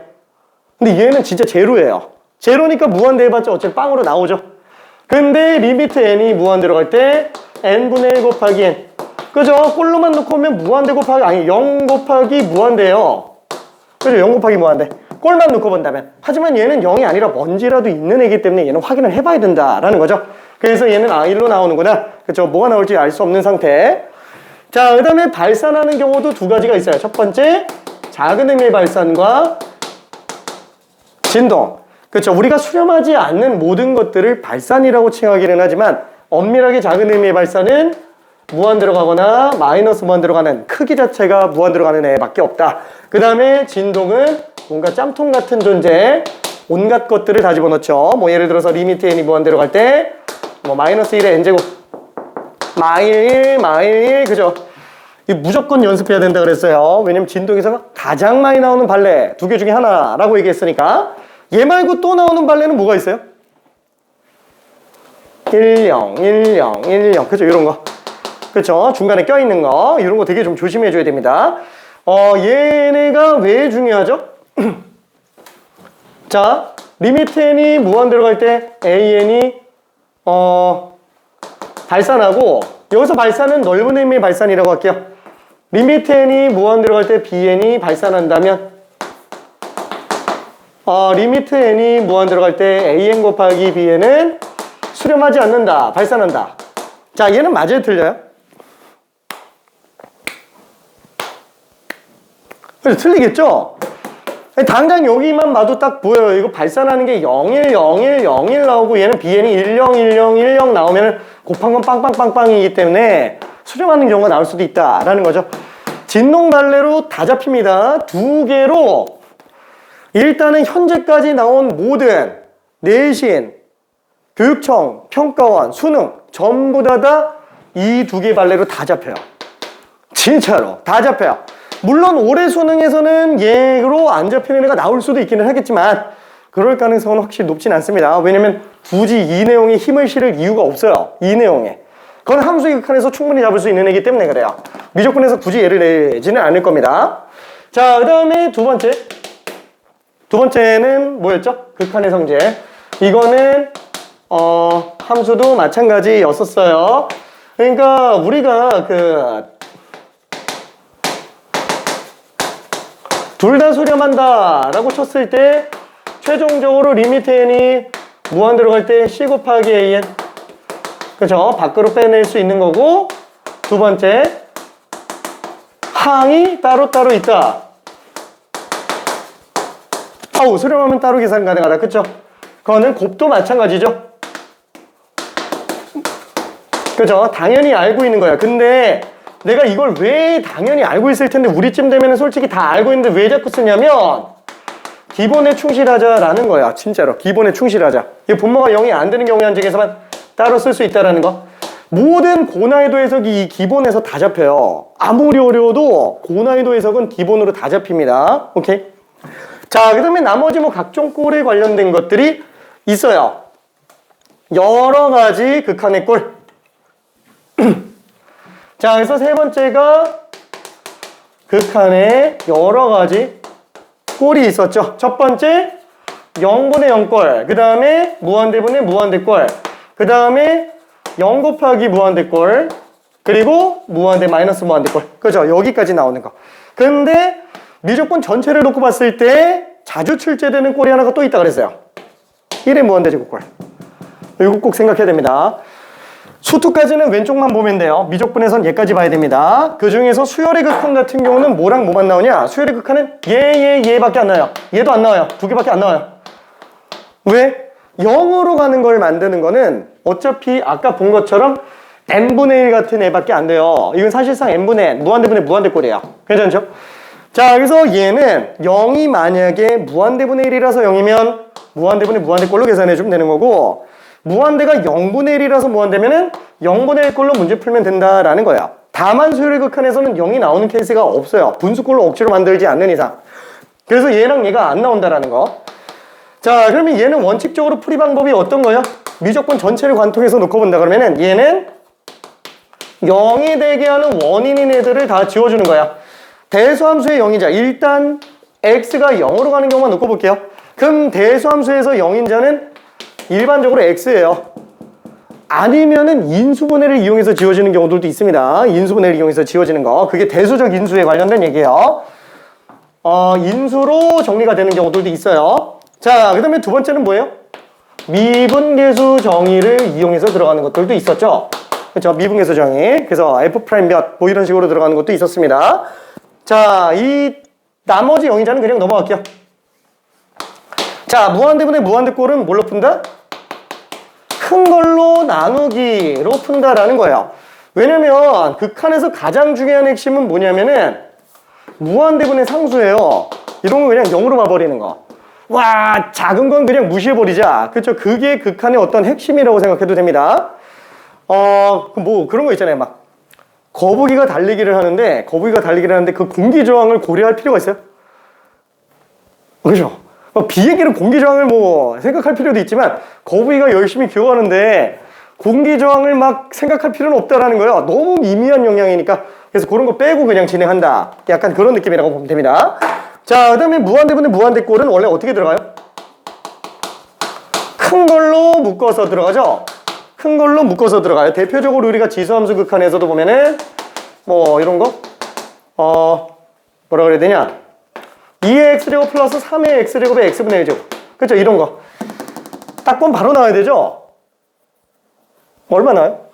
근데 얘는 진짜 제로예요. 제로니까 무한대 해봤자 어차피 빵으로 나오죠. 근데 리미트 n이 무한 들어갈 때 n분의 1 곱하기 n. 그죠? 꼴로만 놓고 오면 무한대 곱하기 0 곱하기 무한대예요. 그죠? 0 곱하기 무한대. 꼴만 놓고 본다면. 하지만 얘는 0이 아니라 뭔지라도 있는 애기 때문에 얘는 확인을 해봐야 된다라는 거죠. 그래서 얘는 1로 나오는구나. 그렇죠? 뭐가 나올지 알 수 없는 상태. 자, 그 다음에 발산하는 경우도 두 가지가 있어요. 첫 번째, 작은 의미의 발산과 진동. 그렇죠? 우리가 수렴하지 않는 모든 것들을 발산이라고 칭하기는 하지만 엄밀하게 작은 의미의 발산은 무한 들어가거나 마이너스 무한 들어가는 크기 자체가 무한 들어가는 애밖에 없다. 그 다음에 진동은 뭔가 짬통 같은 존재, 온갖 것들을 다 집어넣죠. 뭐 예를 들어서 리미트 n이 무한 들어갈 때 뭐 마이너스 1의 n제곱 마일 1 그죠? 이 무조건 연습해야 된다 그랬어요. 왜냐면 진동에서 가장 많이 나오는 발레 두 개 중에 하나라고 얘기했으니까. 얘 말고 또 나오는 발레는 뭐가 있어요? 10, 10 그죠? 이런 거. 그렇죠? 중간에 껴있는 거 이런 거 되게 좀 조심해 줘야 됩니다. 얘네가 왜 중요하죠? 자, 리미트 n이 무한 들어갈 때 an이 발산하고 여기서 발산은 넓은 의미의 발산이라고 할게요. 리미트 n이 무한 들어갈 때 bn이 발산한다면 리미트 n이 무한 들어갈 때 an 곱하기 bn은 수렴하지 않는다, 발산한다. 자, 얘는 맞아요, 틀려요? 그래서 틀리겠죠? 당장 여기만 봐도 딱 보여요. 이거 발산하는 게 01, 01, 01 나오고 얘는 bn이 10, 10, 10 나오면 곱한 건 빵빵빵빵이기 때문에 수렴하는 경우가 나올 수도 있다라는 거죠. 진동 발레로 다 잡힙니다. 두 개로 일단은 현재까지 나온 모든 내신, 교육청, 평가원, 수능 전부 다 이 두 개 발레로 다 잡혀요. 진짜로 다 잡혀요. 물론 올해 수능에서는 얘로 안 잡히는 애가 나올 수도 있기는 하겠지만 그럴 가능성은 확실히 높진 않습니다. 왜냐면 굳이 이 내용에 힘을 실을 이유가 없어요. 이 내용에. 그건 함수의 극한에서 충분히 잡을 수 있는 애기 때문에 그래요. 미적분에서 굳이 얘를 내지는 않을 겁니다. 자, 그 다음에 두 번째는 뭐였죠? 극한의 성질. 이거는 함수도 마찬가지였었어요. 그러니까 우리가 둘 다 수렴한다 라고 쳤을 때 최종적으로 리미트 n이 무한 들어갈 때 c 곱하기 an 그죠? 밖으로 빼낼 수 있는 거고 두 번째 항이 따로따로 있다. 수렴하면 따로 계산 가능하다. 그쵸? 그거는 곱도 마찬가지죠. 그죠? 당연히 알고 있는 거야. 근데 내가 이걸 왜 당연히 알고 있을 텐데 우리쯤 되면은 솔직히 다 알고 있는데 왜 자꾸 쓰냐면 기본에 충실하자라는 거야. 진짜로 기본에 충실하자. 이 분모가 0이 안 되는 경우 한정에서만 따로 쓸 수 있다라는 거. 모든 고난이도 해석이 이 기본에서 다 잡혀요. 아무리 어려워도 고난이도 해석은 기본으로 다 잡힙니다. 오케이? 자, 그 다음에 나머지 뭐 각종 꼴에 관련된 것들이 있어요. 여러 가지 극한의 꼴. 자, 그래서 세 번째가 극한의 여러 가지 꼴이 있었죠. 첫 번째 0분의 0꼴, 그 다음에 무한대분의 무한대꼴, 그 다음에 0 곱하기 무한대꼴, 그리고 무한대 마이너스 무한대꼴. 그죠? 여기까지 나오는 거. 근데 미적분 전체를 놓고 봤을 때 자주 출제되는 꼴이 하나가 또 있다 그랬어요. 1의 무한대제곱꼴. 이거 꼭 생각해야 됩니다. 수투까지는 왼쪽만 보면 돼요. 미적분에선 얘까지 봐야 됩니다. 그 중에서 수열의 극한 같은 경우는 뭐랑 뭐만 나오냐? 수열의 극한은 얘밖에 안 나와요. 얘도 안 나와요. 두 개밖에 안 나와요. 왜? 0으로 가는 걸 만드는 거는 어차피 아까 본 것처럼 n분의 1 같은 애밖에 안 돼요. 이건 사실상 n분의 n, 무한대분의 무한대꼴이에요. 괜찮죠? 자, 그래서 얘는 0이 만약에 무한대분의 1이라서 0이면 무한대분의 무한대꼴로 계산해주면 되는 거고, 무한대가 0분의 1이라서 무한대면은 0분의 1꼴로 문제 풀면 된다라는 거예요. 다만 수열의 극한에서는 0이 나오는 케이스가 없어요. 분수꼴로 억지로 만들지 않는 이상. 그래서 얘랑 얘가 안 나온다라는 거. 자, 그러면 얘는 원칙적으로 풀이 방법이 어떤 거예요? 미적분 전체를 관통해서 놓고 본다 그러면은 얘는 0이 되게 하는 원인인 애들을 다 지워주는 거야. 대수함수의 0이자. 일단 x가 0으로 가는 경우만 놓고 볼게요. 그럼 대수함수에서 0인자는 일반적으로 x예요. 아니면은 인수분해를 이용해서 지워지는 경우들도 있습니다. 인수분해를 이용해서 지워지는 거. 그게 대수적 인수에 관련된 얘기예요. 인수로 정리가 되는 경우들도 있어요. 자, 그 다음에 두 번째는 뭐예요? 미분계수 정의를 이용해서 들어가는 것들도 있었죠. 그렇죠? 미분계수 정의. 그래서 f' 몇 뭐 이런 식으로 들어가는 것도 있었습니다. 자, 이 나머지 영의자는 그냥 넘어갈게요. 자, 무한대분의 무한대꼴은 뭘로 푼다? 큰 걸로 나누기로 푼다라는 거예요. 왜냐면 극한에서 가장 중요한 핵심은 뭐냐면은 무한대분의 상수예요. 이런 거 그냥 0으로 봐버리는 거. 와, 작은 건 그냥 무시해버리자. 그렇죠? 그게 극한의 어떤 핵심이라고 생각해도 됩니다. 뭐 그런 거 있잖아요. 막 거북이가 달리기를 하는데 그 공기 저항을 고려할 필요가 있어요? 그렇죠? 비행기는 공기 저항을 뭐 생각할 필요도 있지만 거북이가 열심히 기어가는데 공기 저항을 막 생각할 필요는 없다라는 거예요. 너무 미미한 영향이니까. 그래서 그런 거 빼고 그냥 진행한다. 약간 그런 느낌이라고 보면 됩니다. 자, 그 다음에 무한대분의 무한대꼴은 원래 어떻게 들어가요? 큰 걸로 묶어서 들어가죠? 큰 걸로 묶어서 들어가요. 대표적으로 우리가 지수함수 극한에서도 보면은 뭐 이런 거? 뭐라 그래야 되냐? 2의 x제곱 플러스 3의 x제곱의 x분의 1제곱. 그렇죠? 이런 거. 딱 보면 바로 나와야 되죠? 얼마 나와요?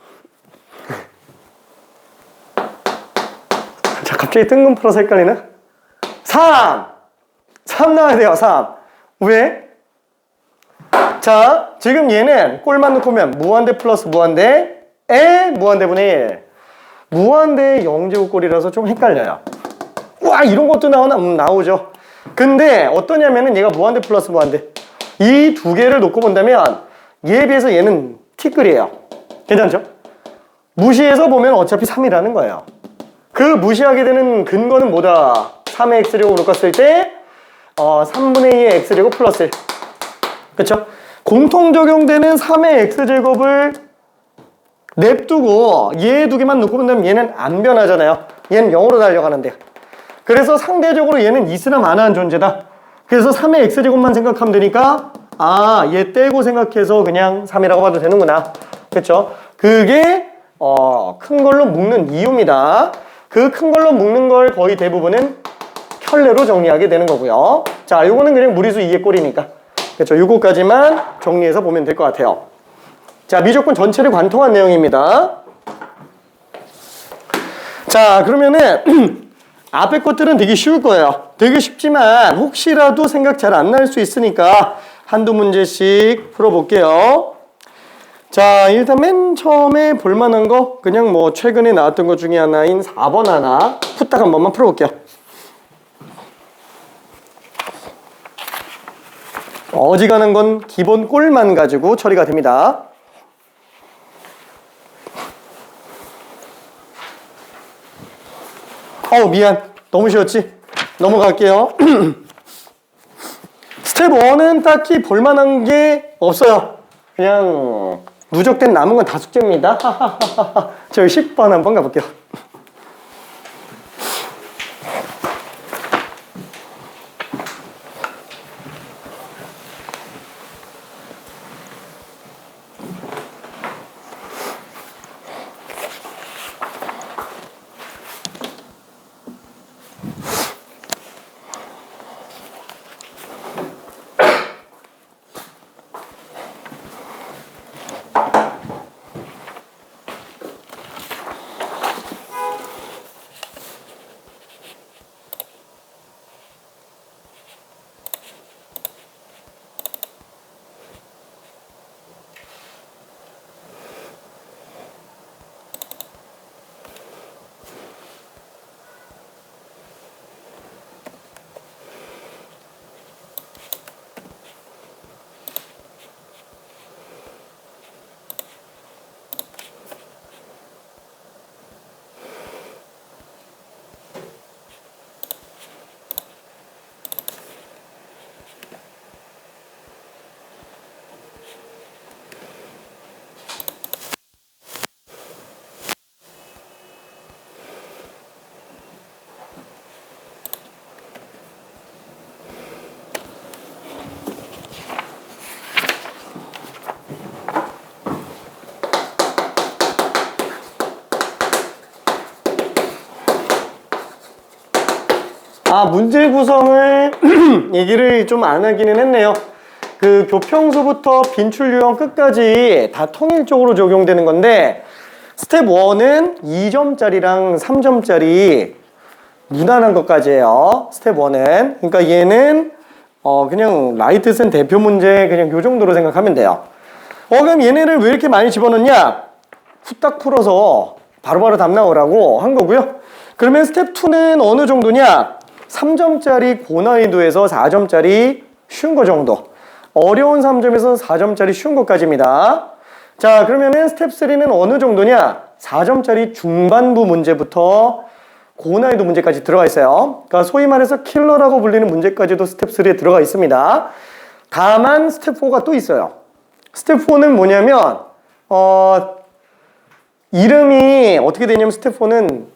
자, 갑자기 뜬금 풀어서 헷갈리나? 3 나와야 돼요. 3. 왜? 자, 지금 얘는 꼴만 넣고 오면 무한대 플러스 무한대에 무한대분의 1. 무한대의 0제곱꼴이라서 좀 헷갈려요. 와, 이런 것도 나오죠. 근데 어떠냐면은 얘가 무한대 플러스 무한대. 이 두 개를 놓고 본다면 얘에 비해서 얘는 티끌이에요. 괜찮죠? 무시해서 보면 어차피 3이라는 거예요. 그 무시하게 되는 근거는 뭐다? 3의 x제곱으로 껐을 때 3분의 2의 x제곱 플러스 1. 그쵸? 공통 적용되는 3의 x제곱을 냅두고 얘 두 개만 놓고 본다면 얘는 안 변하잖아요. 얘는 0으로 달려가는데. 그래서 상대적으로 얘는 있으나 마나한 존재다. 그래서 3의 x제곱만 생각하면 되니까 얘 떼고 생각해서 그냥 3이라고 봐도 되는구나. 그쵸? 그게 큰 걸로 묶는 이유입니다. 그 큰 걸로 묶는 걸 거의 대부분은 켤레로 정리하게 되는 거고요. 자, 요거는 그냥 무리수 2의 꼴이니까. 그렇죠? 요거까지만 정리해서 보면 될 것 같아요. 자, 미적분 전체를 관통한 내용입니다. 자, 그러면은 앞에 것들은 되게 쉬울 거예요. 되게 쉽지만 혹시라도 생각 잘 안 날 수 있으니까 한두 문제씩 풀어볼게요. 자, 일단 맨 처음에 볼만한 거 그냥 뭐 최근에 나왔던 것 중에 하나인 4번 하나 후딱 한 번만 풀어볼게요. 어지간한 건 기본 꼴만 가지고 처리가 됩니다. 미안. 너무 쉬웠지? 넘어갈게요. 스텝 1은 딱히 볼만한 게 없어요. 그냥 누적된 남은 건 다 숙제입니다. 저희 10번 한번 가볼게요. 문제 구성을 얘기를 좀 안 하기는 했네요. 그 교평수부터 빈출 유형 끝까지 다 통일적으로 적용되는 건데, 스텝 1은 2점짜리랑 3점짜리 무난한 것까지예요. 스텝 1은. 그러니까 얘는 그냥 라이트 센 대표 문제 그냥 요 정도로 생각하면 돼요. 그럼 얘네를 왜 이렇게 많이 집어넣냐? 후딱 풀어서 바로바로 답 나오라고 한 거고요. 그러면 스텝 2는 어느 정도냐? 3점짜리 고난이도에서 4점짜리 쉬운 거 정도. 어려운 3점에서 4점짜리 쉬운 것까지입니다. 자, 그러면은 스텝 3는 어느 정도냐? 4점짜리 중반부 문제부터 고난이도 문제까지 들어가 있어요. 그러니까 소위 말해서 킬러라고 불리는 문제까지도 스텝 3에 들어가 있습니다. 다만 스텝 4가 또 있어요. 스텝 4는 뭐냐면 이름이 어떻게 되냐면 스텝 4는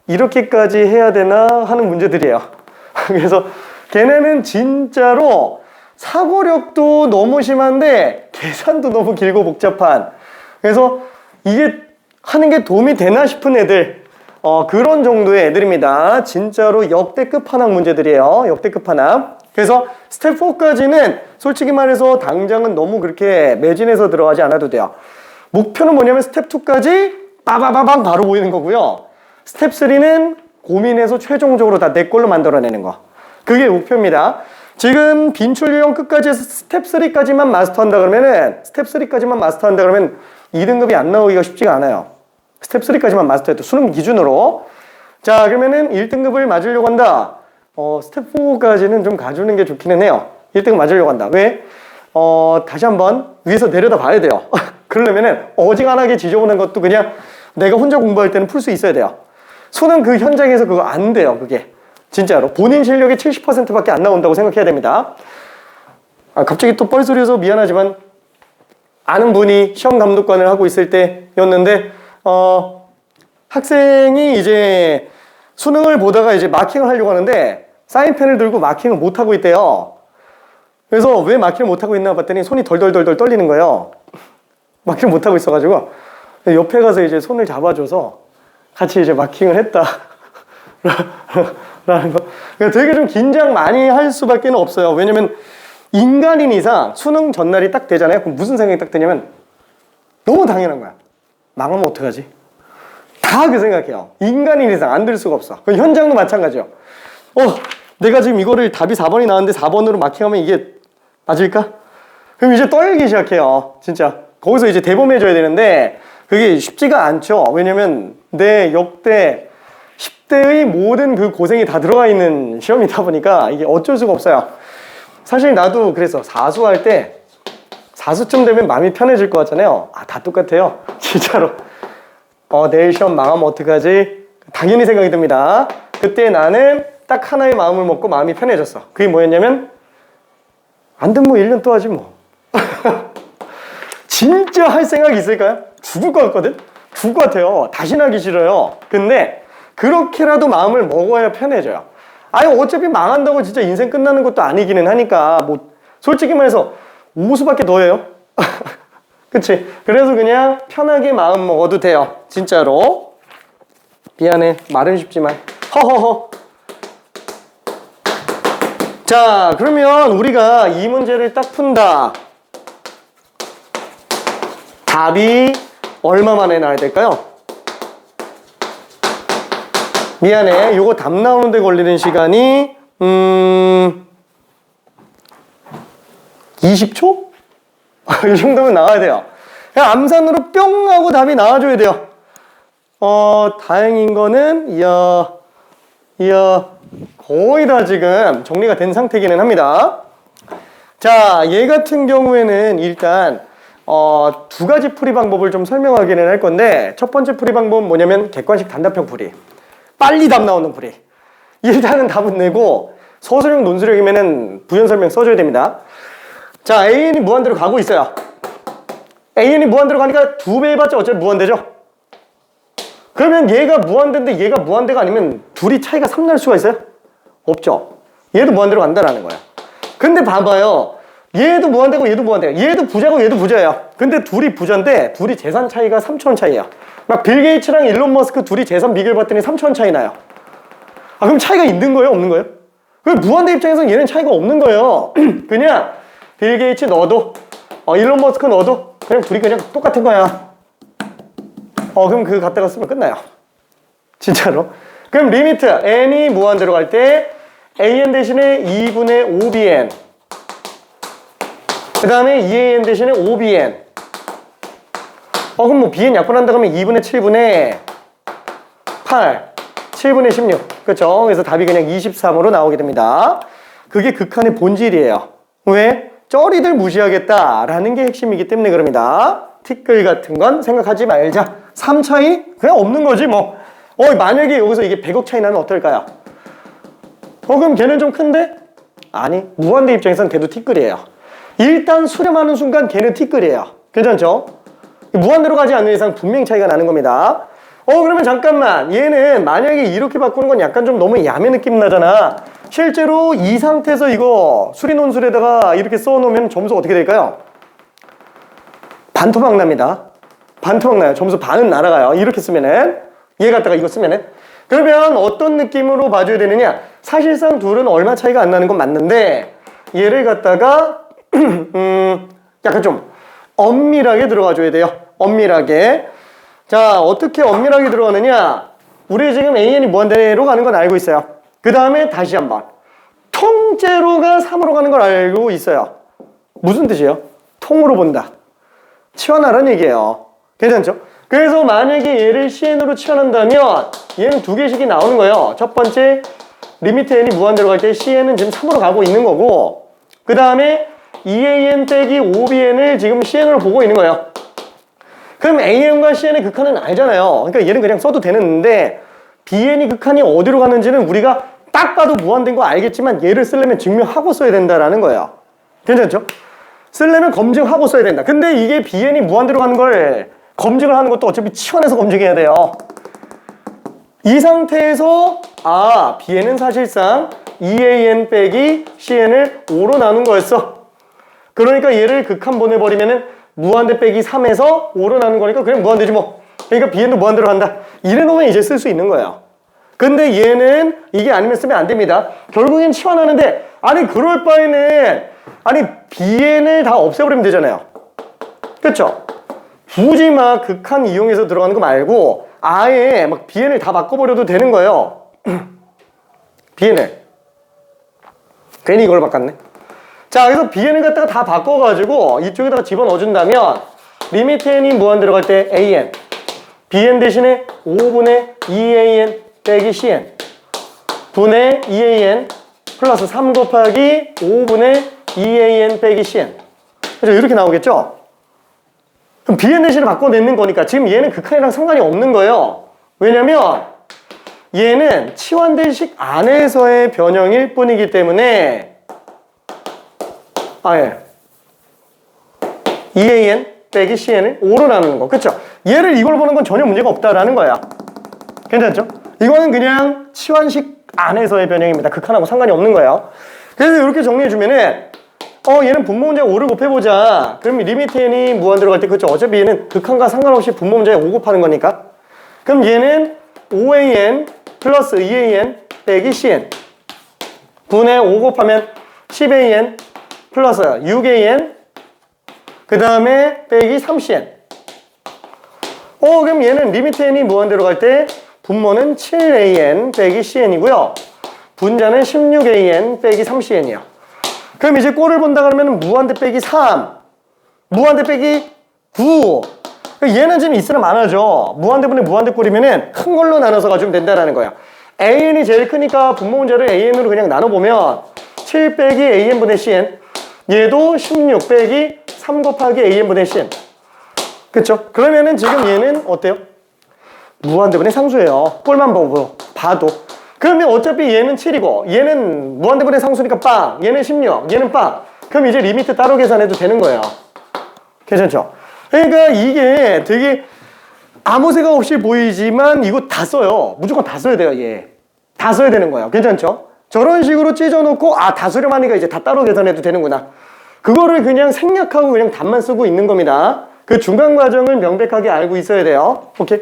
이렇게까지 해야 되나 하는 문제들이에요. 그래서 걔네는 진짜로 사고력도 너무 심한데 계산도 너무 길고 복잡한, 그래서 이게 하는 게 도움이 되나 싶은 애들, 그런 정도의 애들입니다. 진짜로 역대 끝판왕 문제들이에요. 역대 끝판왕. 그래서 스텝 4까지는 솔직히 말해서 당장은 너무 그렇게 매진해서 들어가지 않아도 돼요. 목표는 뭐냐면 스텝 2까지 빠바바방 바로 보이는 거고요. 스텝 3는 고민해서 최종적으로 다 내 걸로 만들어내는 거. 그게 목표입니다. 지금 빈출 유형 끝까지 해서 스텝 3까지만 마스터한다 그러면은, 스텝 3까지만 마스터한다 그러면 2등급이 안 나오기가 쉽지가 않아요. 스텝 3까지만 마스터해도 수능 기준으로. 자, 그러면은 1등급을 맞으려고 한다. 스텝 4까지는 좀 가주는 게 좋기는 해요. 1등급 맞으려고 한다. 왜? 다시 한번 위에서 내려다 봐야 돼요. 그러려면은 어지간하게 지저분한 것도 그냥 내가 혼자 공부할 때는 풀 수 있어야 돼요. 수능 그 현장에서 그거 안 돼요, 그게. 진짜로. 본인 실력의 70%밖에 안 나온다고 생각해야 됩니다. 갑자기 또 뻘소리여서 미안하지만, 아는 분이 시험 감독관을 하고 있을 때였는데, 학생이 이제 수능을 보다가 이제 마킹을 하려고 하는데, 사인펜을 들고 마킹을 못 하고 있대요. 그래서 왜 마킹을 못 하고 있나 봤더니 손이 덜덜덜덜 떨리는 거예요. 마킹을 못 하고 있어가지고, 옆에 가서 이제 손을 잡아줘서 같이 이제 마킹을 했다. 라는 거. 그러니까 되게 좀 긴장 많이 할 수밖에 없어요. 왜냐면 인간인 이상 수능 전날이 딱 되잖아요. 그럼 무슨 생각이 딱 드냐면 너무 당연한 거야. 망하면 어떡하지? 다 그 생각해요. 인간인 이상 안 들 수가 없어. 현장도 마찬가지요. 내가 지금 이거를 답이 4번이 나왔는데 4번으로 마킹하면 이게 맞을까? 그럼 이제 떨기 시작해요. 진짜. 거기서 이제 대범해져야 되는데 그게 쉽지가 않죠. 왜냐면 내 역대 10대의 모든 그 고생이 다 들어가 있는 시험이다 보니까 이게 어쩔 수가 없어요. 사실 나도 그래서 사수할 때 4수쯤 되면 마음이 편해질 것 같잖아요. 다 똑같아요. 진짜로. 내일 시험 망하면 어떡하지? 당연히 생각이 듭니다. 그때 나는 딱 하나의 마음을 먹고 마음이 편해졌어. 그게 뭐였냐면 안 되면 뭐 1년 또 하지 뭐. 진짜 할 생각이 있을까요? 죽을 것 같거든? 죽을 것 같아요. 다시는 하기 싫어요. 근데 그렇게라도 마음을 먹어야 편해져요. 아니 어차피 망한다고 진짜 인생 끝나는 것도 아니기는 하니까 뭐 솔직히 말해서 우수밖에 더 해요. 그치? 그래서 그냥 편하게 마음 먹어도 돼요. 진짜로. 미안해. 말은 쉽지만 허허허. 자, 그러면 우리가 이 문제를 딱 푼다. 답이 얼마 만에 나와야 될까요? 미안해. 요거 답 나오는데 걸리는 시간이 20초? 이 정도면 나와야 돼요. 그냥 암산으로 뿅 하고 답이 나와줘야 돼요. 다행인 거는 이야 거의 다 지금 정리가 된 상태기는 합니다. 자, 얘 같은 경우에는 일단 두 가지 풀이 방법을 좀 설명하기는 할 건데, 첫 번째 풀이 방법은 뭐냐면 객관식 단답형 풀이. 빨리 답 나오는 풀이. 일단은 답은 내고 서술형 논술형이면은 부연 설명 써줘야 됩니다. 자, AN이 무한대로 가고 있어요. AN이 무한대로 가니까 2배 해봤자 어차피 무한대죠? 그러면 얘가 무한대인데 얘가 무한대가 아니면 둘이 차이가 3 날 수가 있어요? 없죠. 얘도 무한대로 간다라는 거예요. 근데 봐봐요. 얘도 무한대고 얘도 무한대예요. 얘도 부자고 얘도 부자예요. 근데 둘이 부자인데 둘이 재산 차이가 3천 차이예요. 막 빌 게이츠랑 일론 머스크 둘이 재산 비교해봤더니 3천 차이 나요. 아, 그럼 차이가 있는 거예요? 없는 거예요? 그럼 무한대 입장에서는 얘는 차이가 없는 거예요. 그냥 빌 게이츠 넣어도 일론 머스크 넣어도 그냥 둘이 그냥 똑같은 거야. 그럼 그거 갖다가 쓰면 끝나요. 진짜로. 그럼 리미트 n이 무한대로 갈 때 an 대신에 2분의 5bn, 그 다음에 2an 대신에 5bn. 그럼 뭐 bn 약분한다 그러면 2분의 7분의 8, 7분의 16. 그렇죠? 그래서 답이 그냥 23으로 나오게 됩니다. 그게 극한의 본질이에요. 왜? 쩌리들 무시하겠다라는 게 핵심이기 때문에 그럽니다. 티끌 같은 건 생각하지 말자. 3 차이? 그냥 없는 거지 뭐. 만약에 여기서 이게 100억 차이 나면 어떨까요? 그럼 걔는 좀 큰데? 아니, 무한대 입장에서는 걔도 티끌이에요. 일단 수렴하는 순간 걔는 티끌이에요. 괜찮죠? 무한대로 가지 않는 이상 분명히 차이가 나는 겁니다. 그러면 잠깐만, 얘는 만약에 이렇게 바꾸는 건 약간 좀 너무 야매 느낌 나잖아. 실제로 이 상태에서 이거 수리논술에다가 이렇게 써놓으면 점수 어떻게 될까요? 반토막 납니다. 반토막 나요. 점수 반은 날아가요. 이렇게 쓰면은. 얘 갖다가 이거 쓰면은. 그러면 어떤 느낌으로 봐줘야 되느냐? 사실상 둘은 얼마 차이가 안 나는 건 맞는데 얘를 갖다가 약간 좀 엄밀하게 들어가 줘야 돼요. 엄밀하게. 자, 어떻게 엄밀하게 들어가느냐? 우리 지금 AN이 무한대로 가는 건 알고 있어요. 그 다음에 다시 한번 통째로가 3으로 가는 걸 알고 있어요. 무슨 뜻이에요? 통으로 본다. 치환하라는 얘기예요. 괜찮죠? 그래서 만약에 얘를 CN으로 치환한다면 얘는 두 개씩이 나오는 거예요. 첫 번째 리미트 n이 무한대로 갈 때 CN은 지금 3으로 가고 있는 거고, 그 다음에 2an 빼기 5bn을 지금 CN으로 보고 있는 거예요. 그럼 AN과 CN의 극한은 알잖아요. 그러니까 얘는 그냥 써도 되는데 BN이 극한이 어디로 가는지는 우리가 딱 봐도 무한대인 거 알겠지만 얘를 쓰려면 증명하고 써야 된다라는 거예요. 괜찮죠? 쓰려면 검증하고 써야 된다. 근데 이게 BN이 무한대로 가는 걸 검증을 하는 것도 어차피 치환해서 검증해야 돼요. 이 상태에서 BN은 사실상 2an 빼기 CN을 5로 나눈 거였어. 그러니까 얘를 극한 보내버리면은 무한대 빼기 3에서 5로 나눈 거니까 그냥 무한대지 뭐. 그러니까 BN도 무한대로 간다. 이래 놓으면 이제 쓸 수 있는 거예요. 근데 얘는 이게 아니면 쓰면 안 됩니다. 결국엔 치환하는데 그럴 바에는 BN을 다 없애버리면 되잖아요. 그쵸? 굳이 막 극한 이용해서 들어가는 거 말고 아예 막 BN을 다 바꿔버려도 되는 거예요. BN을. 괜히 이걸 바꿨네. 자, 그래서 BN을 갖다가 다 바꿔가지고 이쪽에다가 집어넣어준다면 리미트 n이 무한 들어갈 때 AN, BN 대신에 5분의 2AN 빼기 CN 분의 2AN 플러스 3 곱하기 5분의 2AN 빼기 CN. 그죠? 이렇게 나오겠죠? 그럼 BN 대신에 바꿔내는 거니까 지금 얘는 극한이랑 상관이 없는 거예요. 왜냐면 얘는 치환대식 안에서의 변형일 뿐이기 때문에 예. EAN 빼기 CN을 5로 나누는 거. 그쵸? 얘를 이걸 보는 건 전혀 문제가 없다라는 거야. 괜찮죠? 이거는 그냥 치환식 안에서의 변형입니다. 극한하고 상관이 없는 거예요. 그래서 이렇게 정리해주면은 얘는 분모 문제 5를 곱해보자. 그럼 리미트 n이 무한 들어갈 때 그쵸? 어차피 얘는 극한과 상관없이 분모 문제에 5 곱하는 거니까. 그럼 얘는 5an 플러스 2an 빼기 cn 분의 5 곱하면 10an 플러스 6an 그 다음에 빼기 3cn. 그럼 얘는 리미트 n이 무한대로 갈 때 분모는 7an 빼기 cn이고요. 분자는 16an 빼기 3cn이요. 그럼 이제 꼴을 본다 그러면 무한대 빼기 3, 무한대 빼기 9. 얘는 지금 있으면 많아져. 무한대분의 무한대 꼴이면은 큰 걸로 나눠서 가지면 된다라는 거야. an이 제일 크니까 분모 문자를 an으로 그냥 나눠보면 7 빼기 an분의 cn, 얘도 16 빼기 3 곱하기 an분의 cn. 그쵸? 그러면은 지금 얘는 어때요? 무한대분의 상수예요. 꼴만 봐도. 그러면 어차피 얘는 7이고 얘는 무한대분의 상수니까 빵, 얘는 16, 얘는 빵. 그럼 이제 리미트 따로 계산해도 되는 거예요. 괜찮죠? 그러니까 이게 되게 아무 생각 없이 보이지만 이거 다 써요. 무조건 다 써야 돼요, 얘. 다 써야 되는 거예요. 괜찮죠? 저런 식으로 찢어놓고 다 수렴하니까 이제 다 따로 계산해도 되는구나. 그거를 그냥 생략하고 그냥 답만 쓰고 있는 겁니다. 그 중간 과정을 명백하게 알고 있어야 돼요. 오케이?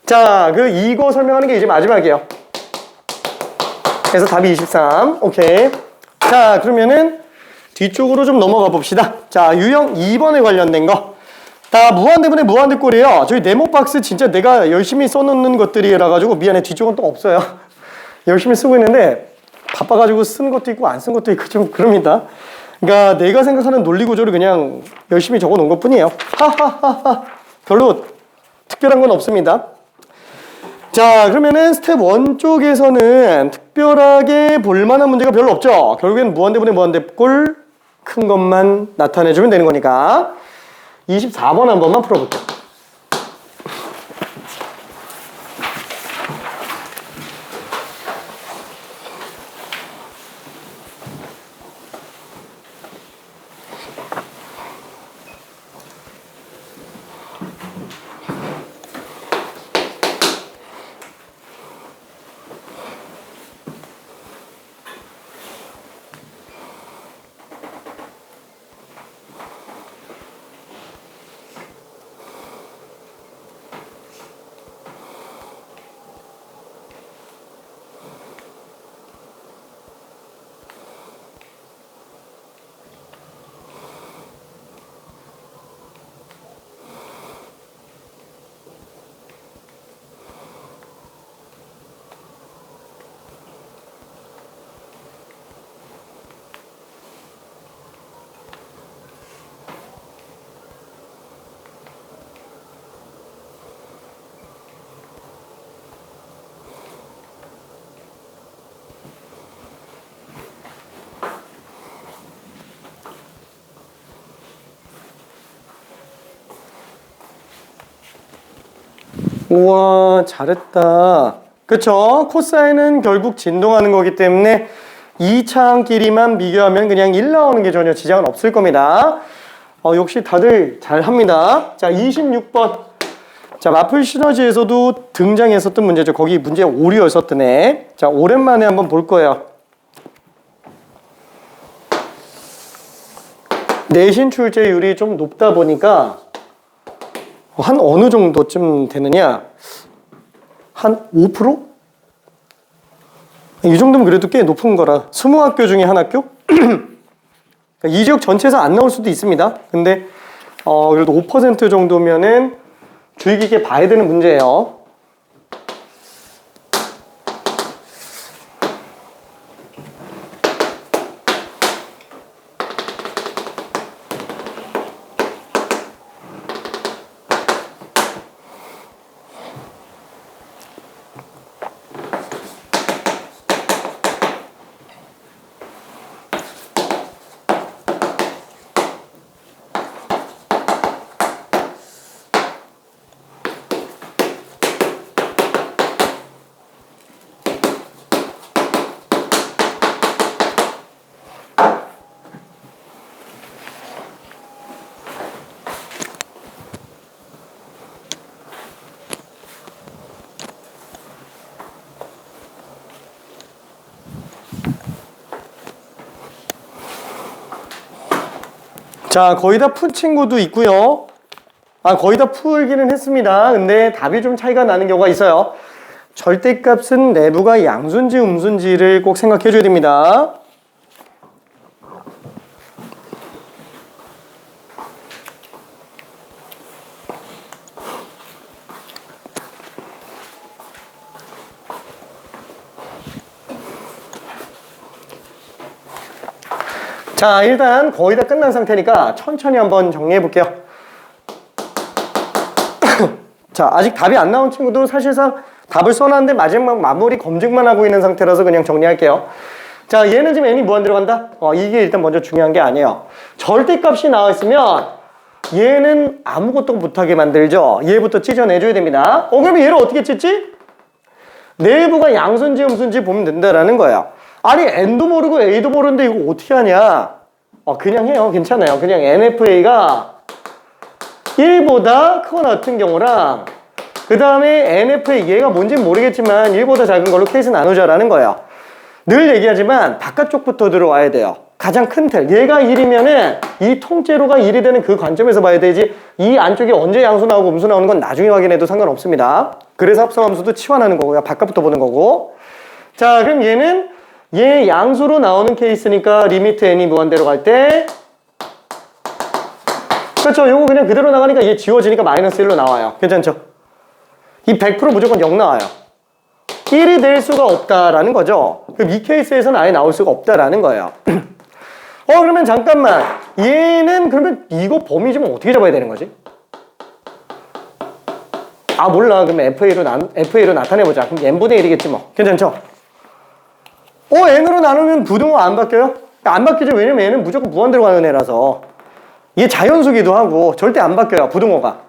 자, 이거 설명하는 게 이제 마지막이에요. 그래서 답이 23. 오케이. 자, 그러면은 뒤쪽으로 좀 넘어가 봅시다. 자, 유형 2번에 관련된 거. 다 무한대분의 무한대꼴이에요. 저희 네모박스 진짜 내가 열심히 써놓는 것들이라 가지고 미안해. 뒤쪽은 또 없어요. 열심히 쓰고 있는데 바빠가지고 쓴 것도 있고 안 쓴 것도 있고 좀 그럽니다. 그러니까 내가 생각하는 논리 구조를 그냥 열심히 적어 놓은 것 뿐이에요. 하하하하. 별로 특별한 건 없습니다. 자, 그러면은 스텝 1 쪽에서는 특별하게 볼만한 문제가 별로 없죠. 결국엔 무한대분의 무한대꼴 큰 것만 나타내주면 되는 거니까 24번 한 번만 풀어볼게요. 우와, 잘했다. 그쵸? 코사인은 결국 진동하는 거기 때문에 이 차항끼리만 비교하면 그냥 1 나오는 게 전혀 지장은 없을 겁니다. 역시 다들 잘합니다. 자, 26번. 자, 마플 시너지에서도 등장했었던 문제죠. 거기 문제 오류였었던 애. 자, 오랜만에 한번 볼 거예요. 내신 출제율이 좀 높다 보니까 한 어느 정도쯤 되느냐? 한 5%? 이 정도면 그래도 꽤 높은 거라. 20학교 중에 한 학교? 이 지역 전체에서 안 나올 수도 있습니다. 근데 그래도 5% 정도면은 주의 깊게 봐야 되는 문제예요. 자, 거의 다 푼 친구도 있고요. 거의 다 풀기는 했습니다. 근데 답이 좀 차이가 나는 경우가 있어요. 절대값은 내부가 양수인지 음수인지를 꼭 생각해 줘야 됩니다. 자, 일단 거의 다 끝난 상태니까 천천히 한번 정리해 볼게요. 자, 아직 답이 안 나온 친구도 사실상 답을 써놨는데 마지막 마무리 검증만 하고 있는 상태라서 그냥 정리할게요. 자, 얘는 지금 n이 무한 들어간다? 이게 일단 먼저 중요한 게 아니에요. 절대값이 나와 있으면 얘는 아무것도 못하게 만들죠. 얘부터 찢어내줘야 됩니다. 그러면 얘를 어떻게 찢지? 내부가 양수인지 음수인지 보면 된다라는 거예요. 아니, n도 모르고 a도 모르는데 이거 어떻게 하냐? 그냥 해요. 괜찮아요. 그냥 nfa가 1보다 크거나 같은 경우랑 그 다음에 nfa 얘가 뭔지는 모르겠지만 1보다 작은 걸로 케이스 나누자라는 거예요. 늘 얘기하지만 바깥쪽부터 들어와야 돼요. 가장 큰 틀. 얘가 1이면은 이 통째로가 1이 되는 그 관점에서 봐야 되지 이 안쪽에 언제 양수 나오고 음수 나오는 건 나중에 확인해도 상관없습니다. 그래서 합성함수도 치환하는 거고요. 바깥부터 보는 거고. 자, 그럼 얘는 얘 양수로 나오는 케이스니까 리미트 n이 무한대로 갈 때 그렇죠. 요거 그냥 그대로 나가니까 얘 지워지니까 마이너스 1로 나와요. 괜찮죠? 이 100% 무조건 0 나와요. 1이 될 수가 없다라는 거죠. 그럼 이 케이스에서는 아예 나올 수가 없다라는 거예요. 그러면 잠깐만. 얘는 그러면 이거 범위 좀 어떻게 잡아야 되는 거지? 몰라. 그럼 FA로 나타내보자. 그럼 n분의 1이겠지 뭐. 괜찮죠? n으로 나누면 부등호 안 바뀌어요? 안 바뀌죠. 왜냐면 얘는 무조건 무한대로 가는 애라서. 얘 자연수기도 하고 절대 안 바뀌어요. 부등호가.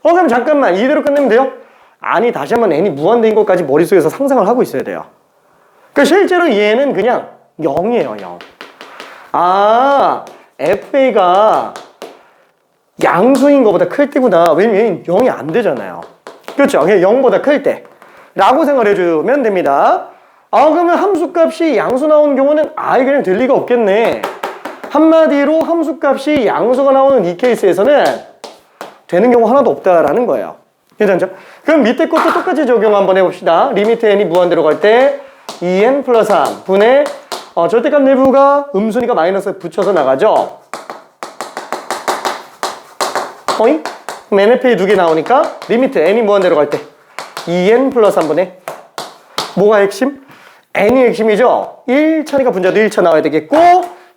그럼 잠깐만. 이대로 끝내면 돼요? 아니, 다시 한번 n이 무한대인 것까지 머릿속에서 상상을 하고 있어야 돼요. 그러니까 실제로 얘는 그냥 0이에요. 0. FA가 양수인 것보다 클 때구나. 왜냐면 얘는 0이 안 되잖아요. 그렇죠? 그냥 0보다 클 때. 라고 생각을 해주면 됩니다. 그러면 함수값이 양수 나오는 경우는 아예 그냥 될 리가 없겠네. 한마디로 함수값이 양수가 나오는 이 케이스에서는 되는 경우 하나도 없다라는 거예요. 괜찮죠? 그럼 밑에 것도 똑같이 적용 한번 해봅시다. 리미트 n이 무한대로 갈 때 2n 플러스 3 분의 절대값 내부가 음수니까 마이너스 붙여서 나가죠. 그럼 NFA 2개 나오니까 리미트 n이 무한대로 갈 때 2n 플러스 3분의 뭐가 핵심? n이 핵심이죠. 1차니까 분자도 1차 나와야 되겠고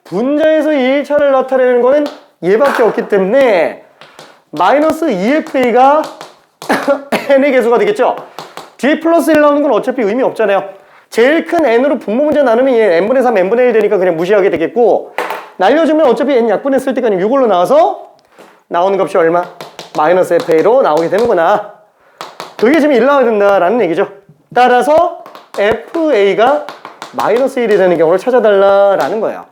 분자에서 1차를 나타내는 거는 얘밖에 없기 때문에 마이너스 2fa가 n의 개수가 되겠죠. 뒤에 플러스 1 나오는 건 어차피 의미 없잖아요. 제일 큰 n으로 분모 문제 나누면 얘 n분의 3, n분의 1 되니까 그냥 무시하게 되겠고 날려주면 어차피 n 약분했을 때가 이걸로 나와서 나오는 값이 얼마? 마이너스 fa로 나오게 되는구나. 그게 지금 1 나와야 된다라는 얘기죠. 따라서 fa가 마이너스 1이 되는 경우를 찾아달라라는 거예요.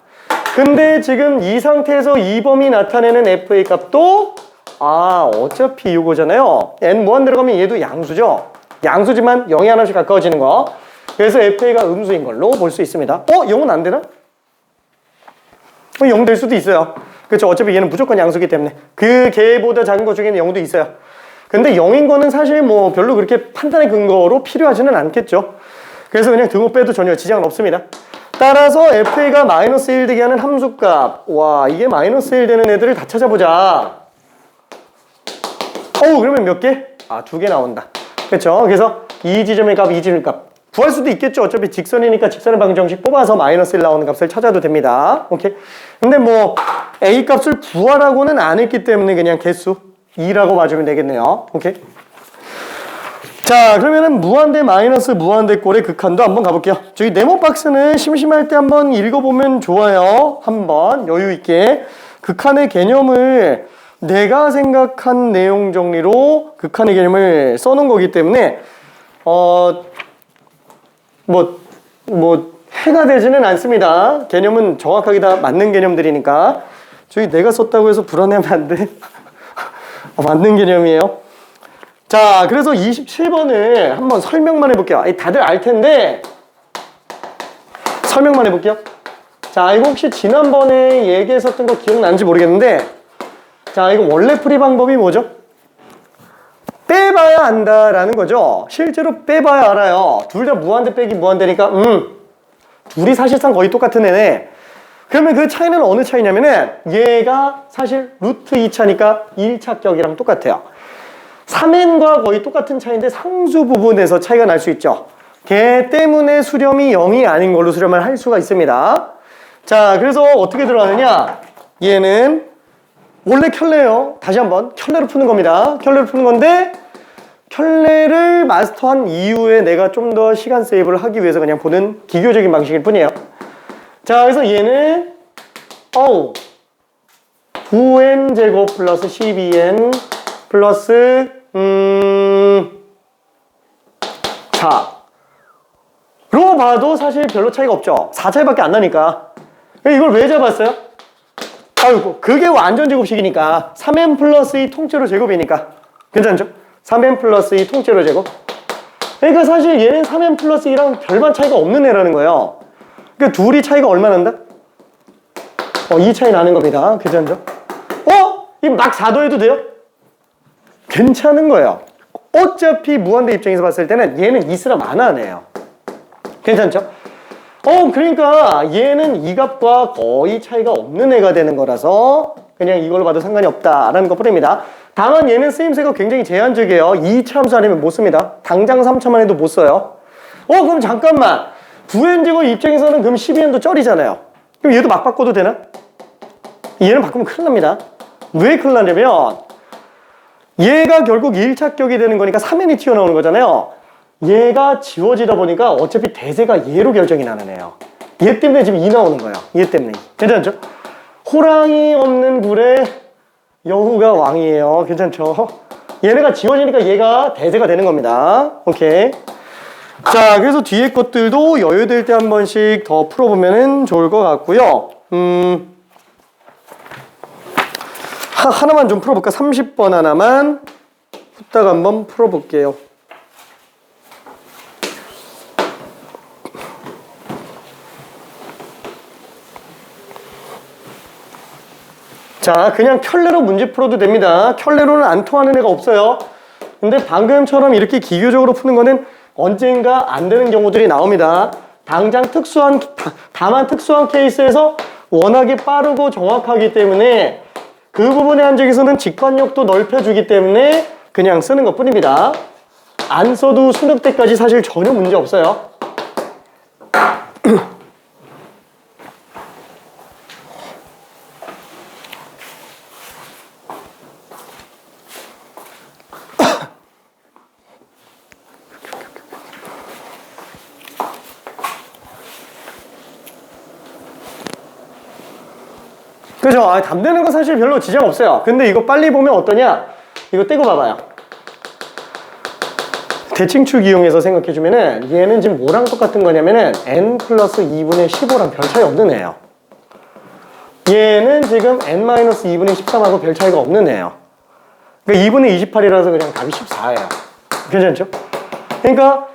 근데 지금 이 상태에서 이 범위 나타내는 fa 값도 어차피 이거잖아요. n 무한 들어가면 얘도 양수죠. 양수지만 0이 하나씩 가까워지는 거. 그래서 fa가 음수인 걸로 볼 수 있습니다. 0은 안 되나? 0 될 수도 있어요. 그렇죠. 어차피 얘는 무조건 양수기 때문에 그 개보다 작은 것 중에는 0도 있어요. 근데 0인 거는 사실 뭐 별로 그렇게 판단의 근거로 필요하지는 않겠죠. 그래서 그냥 등호 빼도 전혀 지장은 없습니다. 따라서 fa가 마이너스 1 되게 하는 함수값. 와, 이게 마이너스 1 되는 애들을 다 찾아보자. 그러면 몇 개? 2개 나온다. 그렇죠. 그래서 이 지점의 값, 이 지점의 값 구할 수도 있겠죠. 어차피 직선이니까 직선의 방정식 뽑아서 마이너스 1 나오는 값을 찾아도 됩니다. 오케이. 근데 뭐 a 값을 구하라고는 안 했기 때문에 그냥 개수 2라고 봐주면 되겠네요. 오케이. 자, 그러면은 무한대 마이너스 무한대 꼴의 극한도 한번 가볼게요. 저기 네모 박스는 심심할 때 한번 읽어보면 좋아요. 한번 여유 있게 극한의 개념을 내가 생각한 내용 정리로 극한의 개념을 써놓은 거기 때문에 해가 되지는 않습니다. 개념은 정확하게 다 맞는 개념들이니까. 저기 내가 썼다고 해서 불안해하면 안 돼. 맞는 개념이에요. 자, 그래서 27번을 한번 설명만 해볼게요. 다들 알 텐데 설명만 해볼게요. 자, 이거 혹시 지난번에 얘기했었던 거 기억나는지 모르겠는데 자, 이거 원래 풀이 방법이 뭐죠? 빼봐야 안다라는 거죠. 실제로 빼봐야 알아요. 둘 다 무한대 빼기 무한대니까 둘이 사실상 거의 똑같은 애네. 그러면 그 차이는 어느 차이냐면은 얘가 사실 루트 2차니까 1차격이랑 똑같아요. 3n과 거의 똑같은 차이인데 상수 부분에서 차이가 날 수 있죠. 걔 때문에 수렴이 0이 아닌 걸로 수렴을 할 수가 있습니다. 자, 그래서 어떻게 들어가느냐? 얘는 원래 켤레예요. 다시 한번 켤레로 푸는 겁니다. 켤레로 푸는 건데 켤레를 마스터한 이후에 내가 좀 더 시간 세이브를 하기 위해서 그냥 보는 기교적인 방식일 뿐이에요. 자, 그래서 얘는 9n 제곱 플러스 12n 플러스 4로 봐도 사실 별로 차이가 없죠. 4차이밖에 안 나니까. 이걸 왜 잡았어요? 아이고, 그게 완전 제곱식이니까 3n 플러스 2 통째로 제곱이니까 괜찮죠? 3n 플러스 2 통째로 제곱. 그러니까 사실 얘는 3n 플러스 2랑 별반 차이가 없는 애라는 거예요. 그러니까 둘이 차이가 얼마 난다? 2 차이 나는 겁니다. 괜찮죠? 이 막 4도 해도 돼요? 괜찮은 거예요. 어차피 무한대 입장에서 봤을 때는 얘는 이스라 만한 애예요. 괜찮죠? 그러니까 얘는 이 값과 거의 차이가 없는 애가 되는 거라서 그냥 이걸로 봐도 상관이 없다라는 것 뿐입니다. 다만 얘는 쓰임새가 굉장히 제한적이에요. 2차 함수 아니면 못 씁니다. 당장 3차만 해도 못 써요. 그럼 잠깐만. 9n제곱 입장에서는 그럼 12n도 쩔이잖아요. 그럼 얘도 막 바꿔도 되나? 얘는 바꾸면 큰일 납니다. 왜 큰일 나냐면 얘가 결국 1차격이 되는 거니까 3n이 튀어나오는 거잖아요. 얘가 지워지다 보니까 어차피 대세가 얘로 결정이 나는 애예요. 얘 때문에 지금 2 나오는 거예요. 얘 때문에. 괜찮죠? 호랑이 없는 굴에 여우가 왕이에요. 괜찮죠? 얘네가 지워지니까 얘가 대세가 되는 겁니다. 오케이. 자, 그래서 뒤에 것들도 여유될 때 한 번씩 더 풀어보면 좋을 것 같고요. 하나만 좀 풀어볼까? 30번 하나만 후딱 한번 풀어볼게요. 자, 그냥 켤레로 문제 풀어도 됩니다. 켤레로는 안 통하는 애가 없어요. 근데 방금처럼 이렇게 기교적으로 푸는 거는 언젠가 안 되는 경우들이 나옵니다. 다만 특수한 케이스에서 워낙에 빠르고 정확하기 때문에 그 부분의 한적에서는 직관력도 넓혀주기 때문에 그냥 쓰는 것 뿐입니다. 안 써도 수능 때까지 사실 전혀 문제 없어요. 그죠? 담대는 거 사실 별로 지장 없어요. 근데 이거 빨리 보면 어떠냐? 이거 떼고 봐봐요. 대칭축 이용해서 생각해주면은 얘는 지금 뭐랑 똑같은 거냐면은 n 플러스 2분의 15랑 별 차이 없는 애예요. 얘는 지금 n-2분의 13하고 별 차이가 없는 애예요. 그러니까 2분의 28이라서 그냥 답이 14예요. 괜찮죠? 그러니까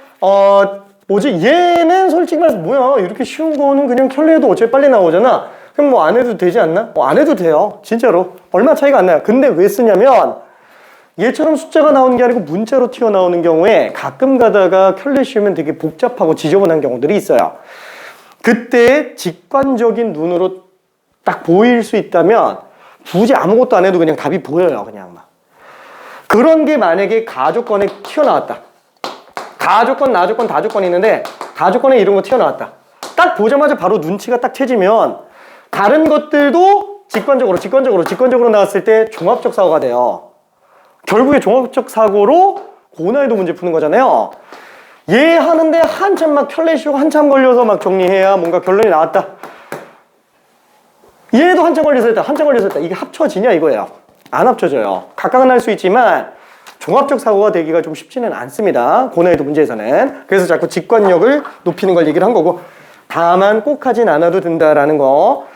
뭐지? 얘는 솔직히 말해서 뭐야? 이렇게 쉬운 거는 그냥 켤레해도 어차피 빨리 나오잖아. 그럼 뭐 안 해도 되지 않나? 안 해도 돼요. 진짜로. 얼마 차이가 안 나요. 근데 왜 쓰냐면 얘처럼 숫자가 나오는 게 아니고 문자로 튀어나오는 경우에 가끔 가다가 켤레 씌우면 되게 복잡하고 지저분한 경우들이 있어요. 그때 직관적인 눈으로 딱 보일 수 있다면 굳이 아무것도 안 해도 그냥 답이 보여요. 그냥 막. 그런 게 만약에 가조건에 튀어나왔다. 가조건, 나조건, 다조건이 있는데 가조건에 이런 거 튀어나왔다. 딱 보자마자 바로 눈치가 딱 채지면 다른 것들도 직관적으로 나왔을 때 종합적 사고가 돼요. 결국에 종합적 사고로 고난이도 문제 푸는 거잖아요. 얘 하는데 한참 막 켤레 씌우고 한참 걸려서 막 정리해야 뭔가 결론이 나왔다. 얘도 한참 걸려서 했다. 이게 합쳐지냐 이거예요. 안 합쳐져요. 각각은 할 수 있지만 종합적 사고가 되기가 좀 쉽지는 않습니다. 고난이도 문제에서는. 그래서 자꾸 직관력을 높이는 걸 얘기를 한 거고, 다만 꼭 하진 않아도 된다라는 거.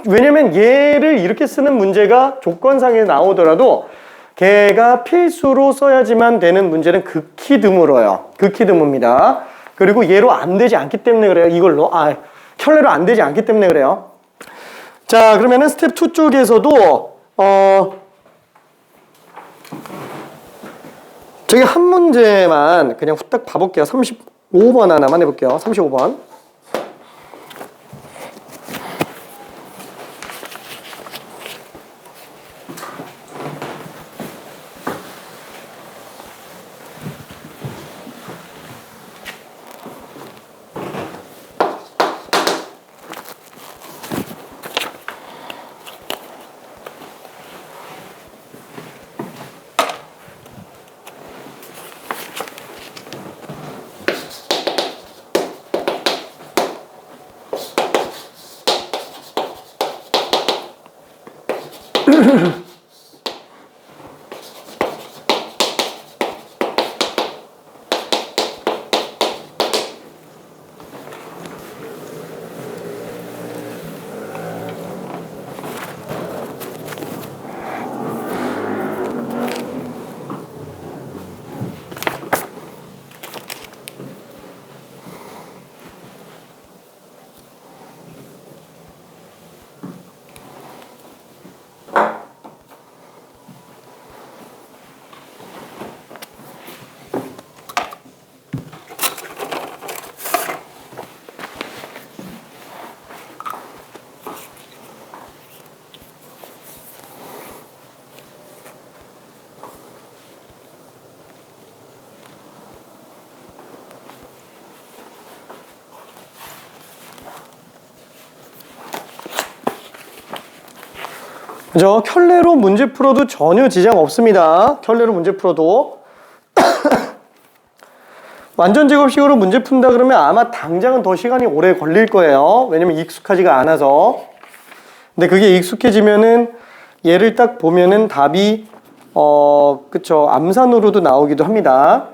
왜냐면 얘를 이렇게 쓰는 문제가 조건상에 나오더라도 걔가 필수로 써야지만 되는 문제는 극히 드물어요. 극히 드뭅니다. 그리고 얘로 안 되지 않기 때문에 그래요. 이걸로. 켤레로 안 되지 않기 때문에 그래요. 자, 그러면은 스텝 2 쪽에서도 저기 한 문제만 그냥 후딱 봐볼게요. 35번 하나만 해볼게요. 35번. 그죠? 켤레로 문제 풀어도 전혀 지장 없습니다. 켤레로 문제 풀어도. 완전 제곱식으로 문제 푼다 그러면 아마 당장은 더 시간이 오래 걸릴 거예요. 왜냐면 익숙하지가 않아서. 근데 그게 익숙해지면은 얘를 딱 보면은 답이 그쵸, 암산으로도 나오기도 합니다.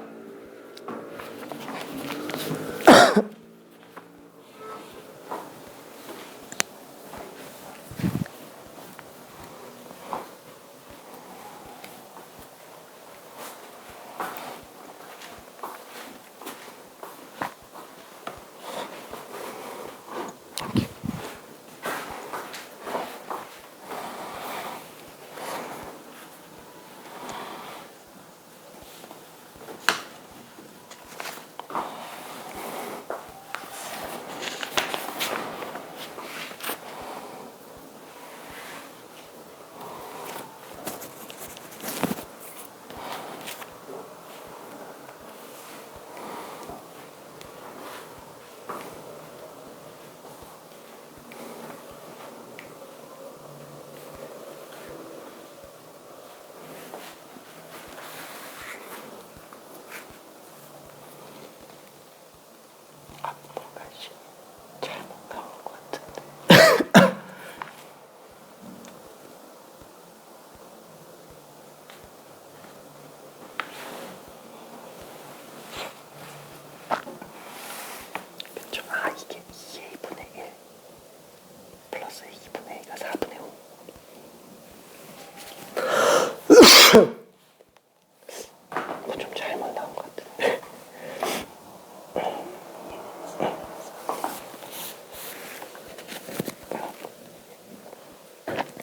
좀 잘못 나온 것 같은데.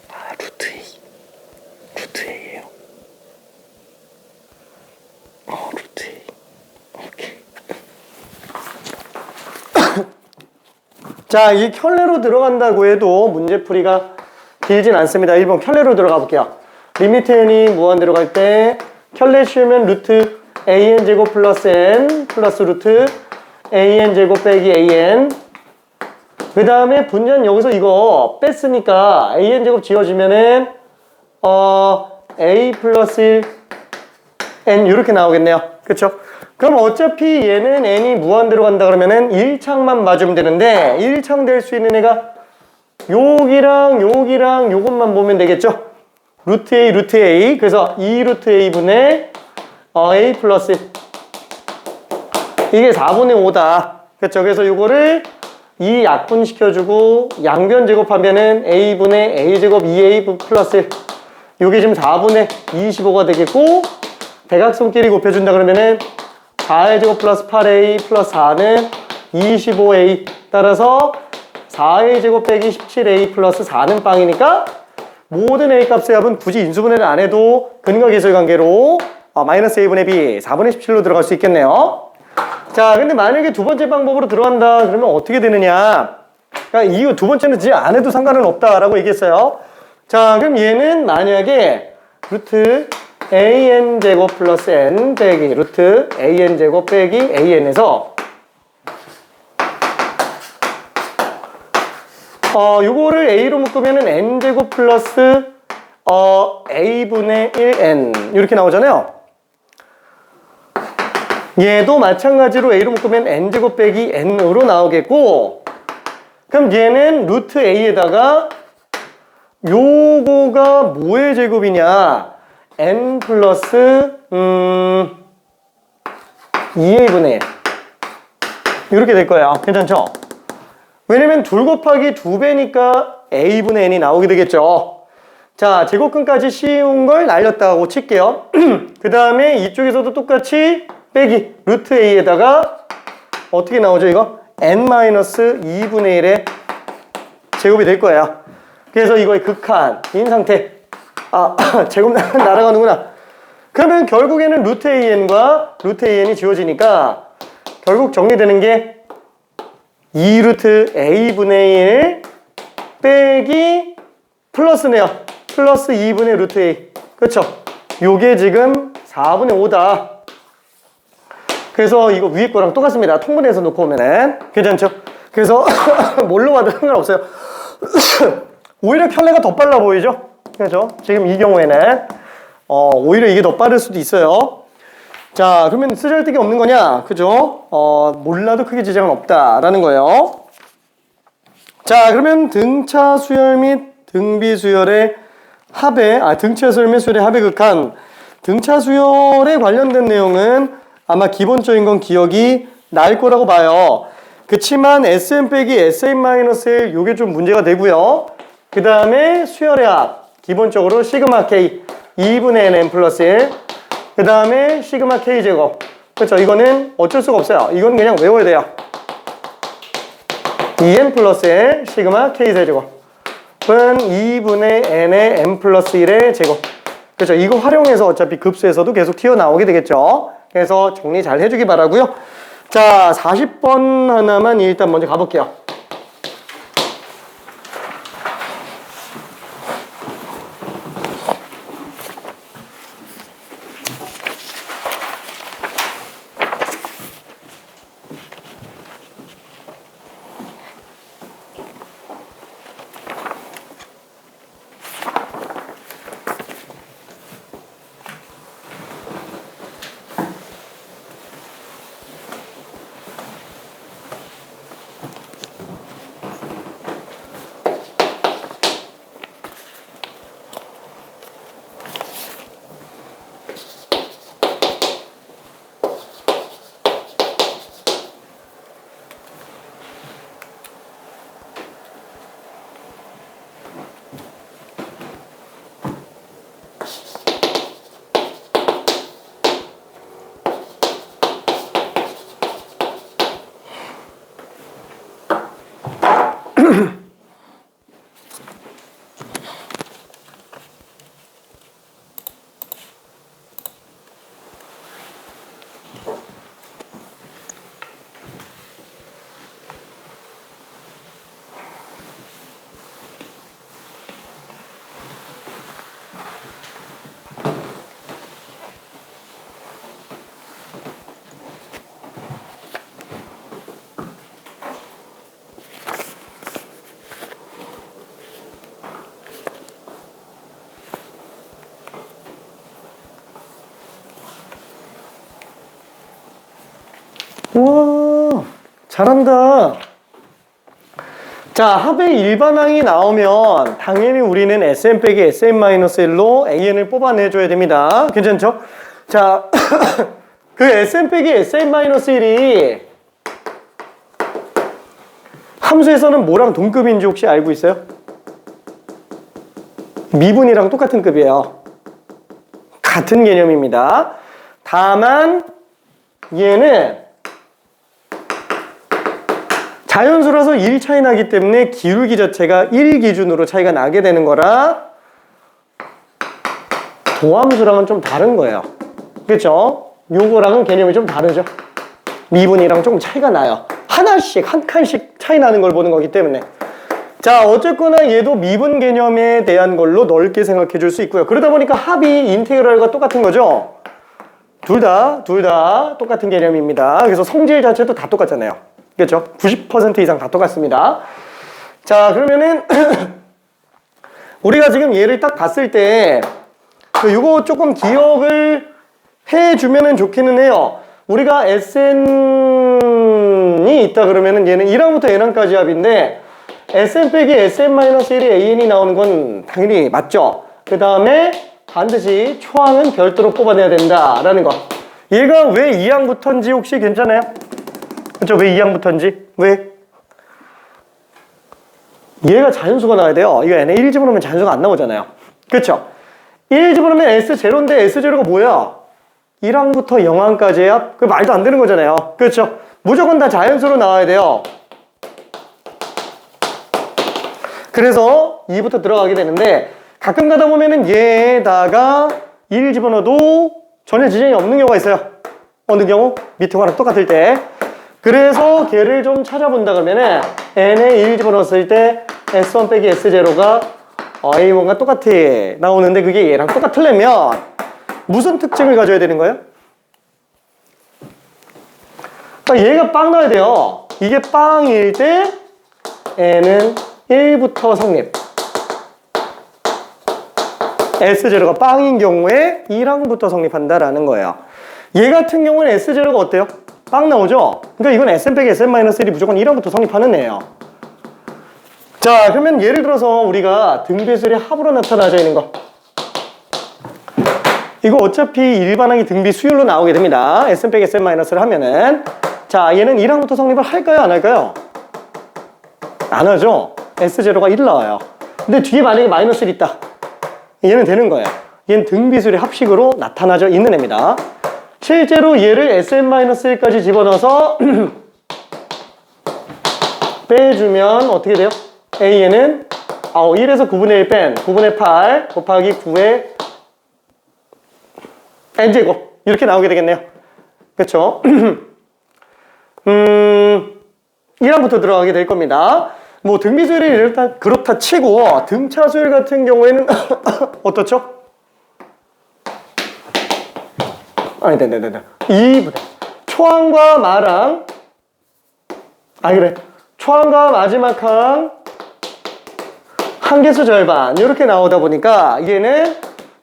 아, 루트 A예요. 루트 A. 오케이. 자, 이 켤레로 들어간다고 해도 문제풀이가 길진 않습니다. 1번 켤레로 들어가 볼게요. 리미트 n이 무한대로 갈 때 켤레 씌우면 루트 an 제곱 플러스 n 플러스 루트 an 제곱 빼기 an. 그 다음에 분자는 여기서 이거 뺐으니까 an 제곱 지워지면은 a 플러스 1 n 이렇게 나오겠네요. 그쵸? 그럼 어차피 얘는 n이 무한대로 간다 그러면은 1창만 맞으면 되는데 1창 될 수 있는 애가 여기랑 여기랑 요것만 보면 되겠죠? 루트 A, 루트 A. 그래서 2 루트 A분의 A 플러스 1. 이게 4분의 5다. 그렇죠? 그래서 요거를 2 약분시켜주고 양변 제곱하면은 A분의 A제곱 2A 플러스 1. 요게 지금 4분의 25가 되겠고 대각선끼리 곱해준다 그러면은 4A 제곱 플러스 8A 플러스 4는 25A. 따라서 4A 제곱 빼기 17A 플러스 4는 빵이니까 모든 A 값의 합은 굳이 인수분해를 안 해도 근과 계설 관계로 마이너스 a분의 b 4분의 17로 들어갈 수 있겠네요. 자, 근데 만약에 두 번째 방법으로 들어간다 그러면 어떻게 되느냐. 그러니까 이 두 번째는 진짜 안 해도 상관은 없다라고 얘기했어요. 자, 그럼 얘는 만약에 루트 an제곱 플러스 n 빼기 루트 an제곱 빼기 an에서 요거를 a로 묶으면은 n제곱 플러스 a분의 1n 이렇게 나오잖아요. 얘도 마찬가지로 a로 묶으면 n제곱 빼기 n으로 나오겠고, 그럼 얘는 루트 a에다가 요거가 뭐의 제곱이냐, n 플러스 2a분의 1 이렇게 될 거예요. 괜찮죠? 왜냐면 둘 곱하기 2배니까 a분의 n이 나오게 되겠죠. 자, 제곱근까지 쉬운 걸 날렸다고 칠게요. 그 다음에 이쪽에서도 똑같이 빼기 루트 a에다가 어떻게 나오죠 이거? n-2분의 1의 제곱이 될 거예요. 그래서 이거의 극한인 상태. 제곱 날아가는구나. 그러면 결국에는 루트 an과 루트 an이 지워지니까 결국 정리되는 게 2루트 a분의 1 빼기 플러스네요. 플러스 2분의 루트 a. 그렇죠? 요게 지금 4분의 5다. 그래서 이거 위에 거랑 똑같습니다. 통분해서 놓고 오면은. 괜찮죠? 그래서 뭘로 봐도 상관없어요. 오히려 켤레가 더 빨라 보이죠? 그렇죠? 지금 이 경우에는 오히려 이게 더 빠를 수도 있어요. 자, 그러면 쓰잘데기 없는 거냐? 그죠? 몰라도 크게 지장은 없다라는 거예요. 자, 그러면 등차 수열 및 등비 수열의 합의, 등차 수열 및 수열의 합의 극한. 등차 수열에 관련된 내용은 아마 기본적인 건 기억이 날 거라고 봐요. 그치만 SM 빼기 SM-1 요게 좀 문제가 되고요. 그 다음에 수열의 합. 기본적으로 시그마 K 2분의 n 플러스 1. 그 다음에 시그마 K 제곱. 그렇죠? 이거는 어쩔 수가 없어요. 이건 그냥 외워야 돼요. 2n 플러스 1 시그마 K 세제곱은 2분의 n의 n 플러스 1의 제곱. 그렇죠? 이거 활용해서 어차피 급수에서도 계속 튀어나오게 되겠죠. 그래서 정리 잘 해주기 바라고요. 자, 40번 하나만 일단 먼저 가볼게요. 우와, 잘한다. 자, 합의 일반항이 나오면 당연히 우리는 SM 빼기 SM-1로 AN을 뽑아내줘야 됩니다. 괜찮죠? 자, 그 SM 빼기 SM-1이 함수에서는 뭐랑 동급인지 혹시 알고 있어요? 미분이랑 똑같은 급이에요. 같은 개념입니다. 다만 얘는 자연수라서 1 차이 나기 때문에 기울기 자체가 1 기준으로 차이가 나게 되는 거라 도함수랑은 좀 다른 거예요. 그쵸? 요거랑은 개념이 좀 다르죠. 미분이랑 조금 차이가 나요. 하나씩, 한 칸씩 차이 나는 걸 보는 거기 때문에. 자, 어쨌거나 얘도 미분 개념에 대한 걸로 넓게 생각해 줄 수 있고요. 그러다 보니까 합이 인테그랄과 똑같은 거죠. 둘 다 똑같은 개념입니다. 그래서 성질 자체도 다 똑같잖아요. 그렇죠? 90% 이상 다 똑같습니다. 자, 그러면은 우리가 지금 얘를 딱 봤을 때 이거 조금 기억을 해주면은 좋기는 해요. 우리가 SN이 있다 그러면은 얘는 1항부터 N항까지 합인데 SN 빼기 SN-1이 AN이 나오는 건 당연히 맞죠. 그 다음에 반드시 초항은 별도로 뽑아내야 된다라는 거. 얘가 왜 2항부터인지 혹시 괜찮아요? 그렇죠? 왜 2항부터인지? 왜? 얘가 자연수가 나와야 돼요. 이거 n에 1 집어넣으면 자연수가 안 나오잖아요. 그렇죠? 1 집어넣으면 S0인데 S0가 뭐야? 1항부터 0항까지의 합? 그 말도 안 되는 거잖아요. 그렇죠? 무조건 다 자연수로 나와야 돼요. 그래서 2부터 들어가게 되는데 가끔 가다 보면은 얘에다가 1 집어넣어도 전혀 지장이 없는 경우가 있어요. 어느 경우? 밑에 거랑 똑같을 때. 그래서 걔를 좀 찾아본다 그러면은 n에 1 집어넣었을 때 S1 빼기 S0가 A1과 똑같아 나오는데 그게 얘랑 똑같으려면 무슨 특징을 가져야 되는 거예요? 얘가 빵 나와야 돼요. 이게 빵일 때 n은 1부터 성립. S0가 빵인 경우에 1항부터 성립한다라는 거예요. 얘 같은 경우는 S0가 어때요? 빵 나오죠? 그러니까 이건 SM 빼기 SM-1이 무조건 1항부터 성립하는 애예요. 자, 그러면 예를 들어서 우리가 등비수열이 합으로 나타나져 있는 거. 이거 어차피 일반항이 등비 수열로 나오게 됩니다. SM 빼기 SM-를 하면은. 자, 얘는 1항부터 성립을 할까요? 안 할까요? 안 하죠? S0가 1 나와요. 근데 뒤에 만약에 마이너스 1 있다. 얘는 되는 거예요. 얘는 등비수열의 합식으로 나타나져 있는 애입니다. 실제로 얘를 SM-1까지 집어넣어서 빼주면 어떻게 돼요? A에는 1에서 9분의 1 뺀 9분의 8 곱하기 9의 n제곱 이렇게 나오게 되겠네요. 그쵸? 1항부터 들어가게 될 겁니다. 뭐 등비수열이 일단 그렇다 치고 등차수열 같은 경우에는 어떻죠? 아니, 네. 2분의 초항과 마랑 그래. 초항과 마지막 항 한개수 절반 이렇게 나오다 보니까 얘는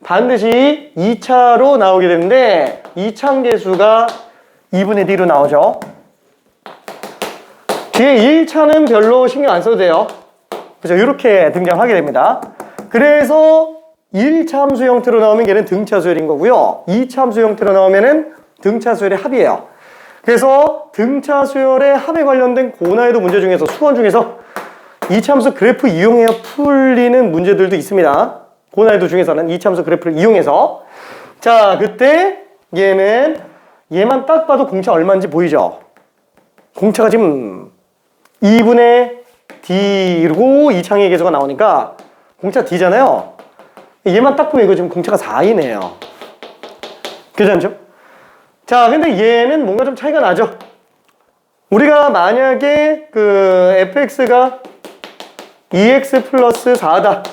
반드시 2차로 나오게 되는데 2차 계수가 2분의 D로 나오죠. 뒤에 1차는 별로 신경 안 써도 돼요. 그죠? 이렇게 등장하게 됩니다. 그래서 1차 함수 형태로 나오면 얘는 등차수열인 거고요. 2차 함수 형태로 나오면은 등차수열의 합이에요. 그래서 등차수열의 합에 관련된 고난이도 문제 중에서 수원 중에서 2차 함수 그래프 이용해 풀리는 문제들도 있습니다. 고난이도 중에서는 2차 함수 그래프를 이용해서 자, 그때 얘만 딱 봐도 공차 얼마인지 보이죠? 공차가 지금 2분의 D고 2창의 계수가 나오니까 공차 D잖아요. 얘만 딱 보면 이거 지금 공차가 4이네요. 괜찮죠? 자, 근데 얘는 뭔가 좀 차이가 나죠? 우리가 만약에 그 fx가 2x 플러스 4다.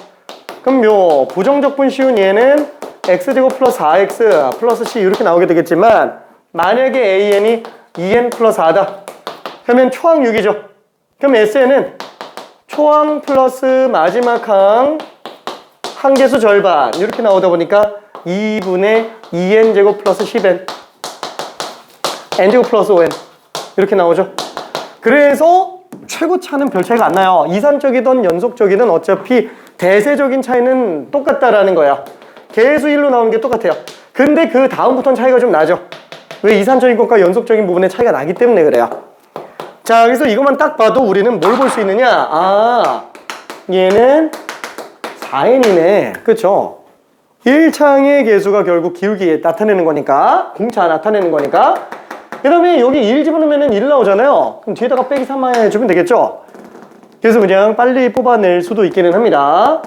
그럼 요 부정적분 씌운 얘는 x제곱 플러스 4x 플러스 c 이렇게 나오게 되겠지만 만약에 an이 2n 플러스 4다. 그러면 초항 6이죠. 그럼 SN은 초항 플러스 마지막 항 한개수 절반 이렇게 나오다 보니까 2분의 2n제곱 플러스 10n n제곱 플러스 5n 이렇게 나오죠. 그래서 최고차는 별 차이가 안 나요. 이산적이든 연속적이든 어차피 대세적인 차이는 똑같다라는 거예요. 계수 1로 나오는 게 똑같아요. 근데 그 다음부터는 차이가 좀 나죠. 왜 이산적인 것과 연속적인 부분에 차이가 나기 때문에 그래요. 자, 그래서 이것만 딱 봐도 우리는 뭘 볼 수 있느냐? 얘는 4n이네. 그쵸? 1창의 계수가 결국 기울기에 나타내는 거니까, 공차 나타내는 거니까. 그 다음에 여기 1 집어넣으면 1 나오잖아요. 그럼 뒤에다가 빼기 3 해주면 되겠죠? 그래서 그냥 빨리 뽑아낼 수도 있기는 합니다.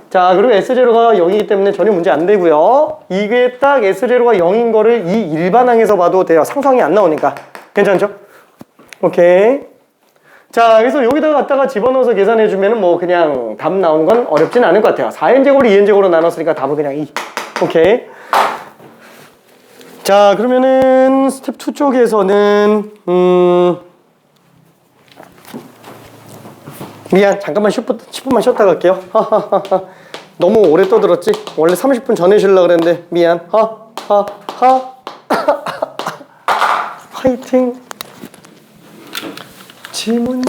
자, 그리고 S0가 0이기 때문에 전혀 문제 안 되고요. 이게 딱 S0가 0인 거를 이 일반항에서 봐도 돼요. 상수항이 안 나오니까. 괜찮죠? 오케이. 자, 그래서 여기다가 갖다가 집어넣어서 계산해주면은 뭐 그냥 답 나오는 건 어렵진 않을 것 같아요. 4n제곱을 2n제곱으로 나눴으니까 답은 그냥 2. 오케이. 자, 그러면은 스텝 2 쪽에서는 미안, 잠깐만 10분만 쉬었다 갈게요. 너무 오래 떠들었지? 원래 30분 전에 쉬려고 그랬는데 미안. 화이팅. 지문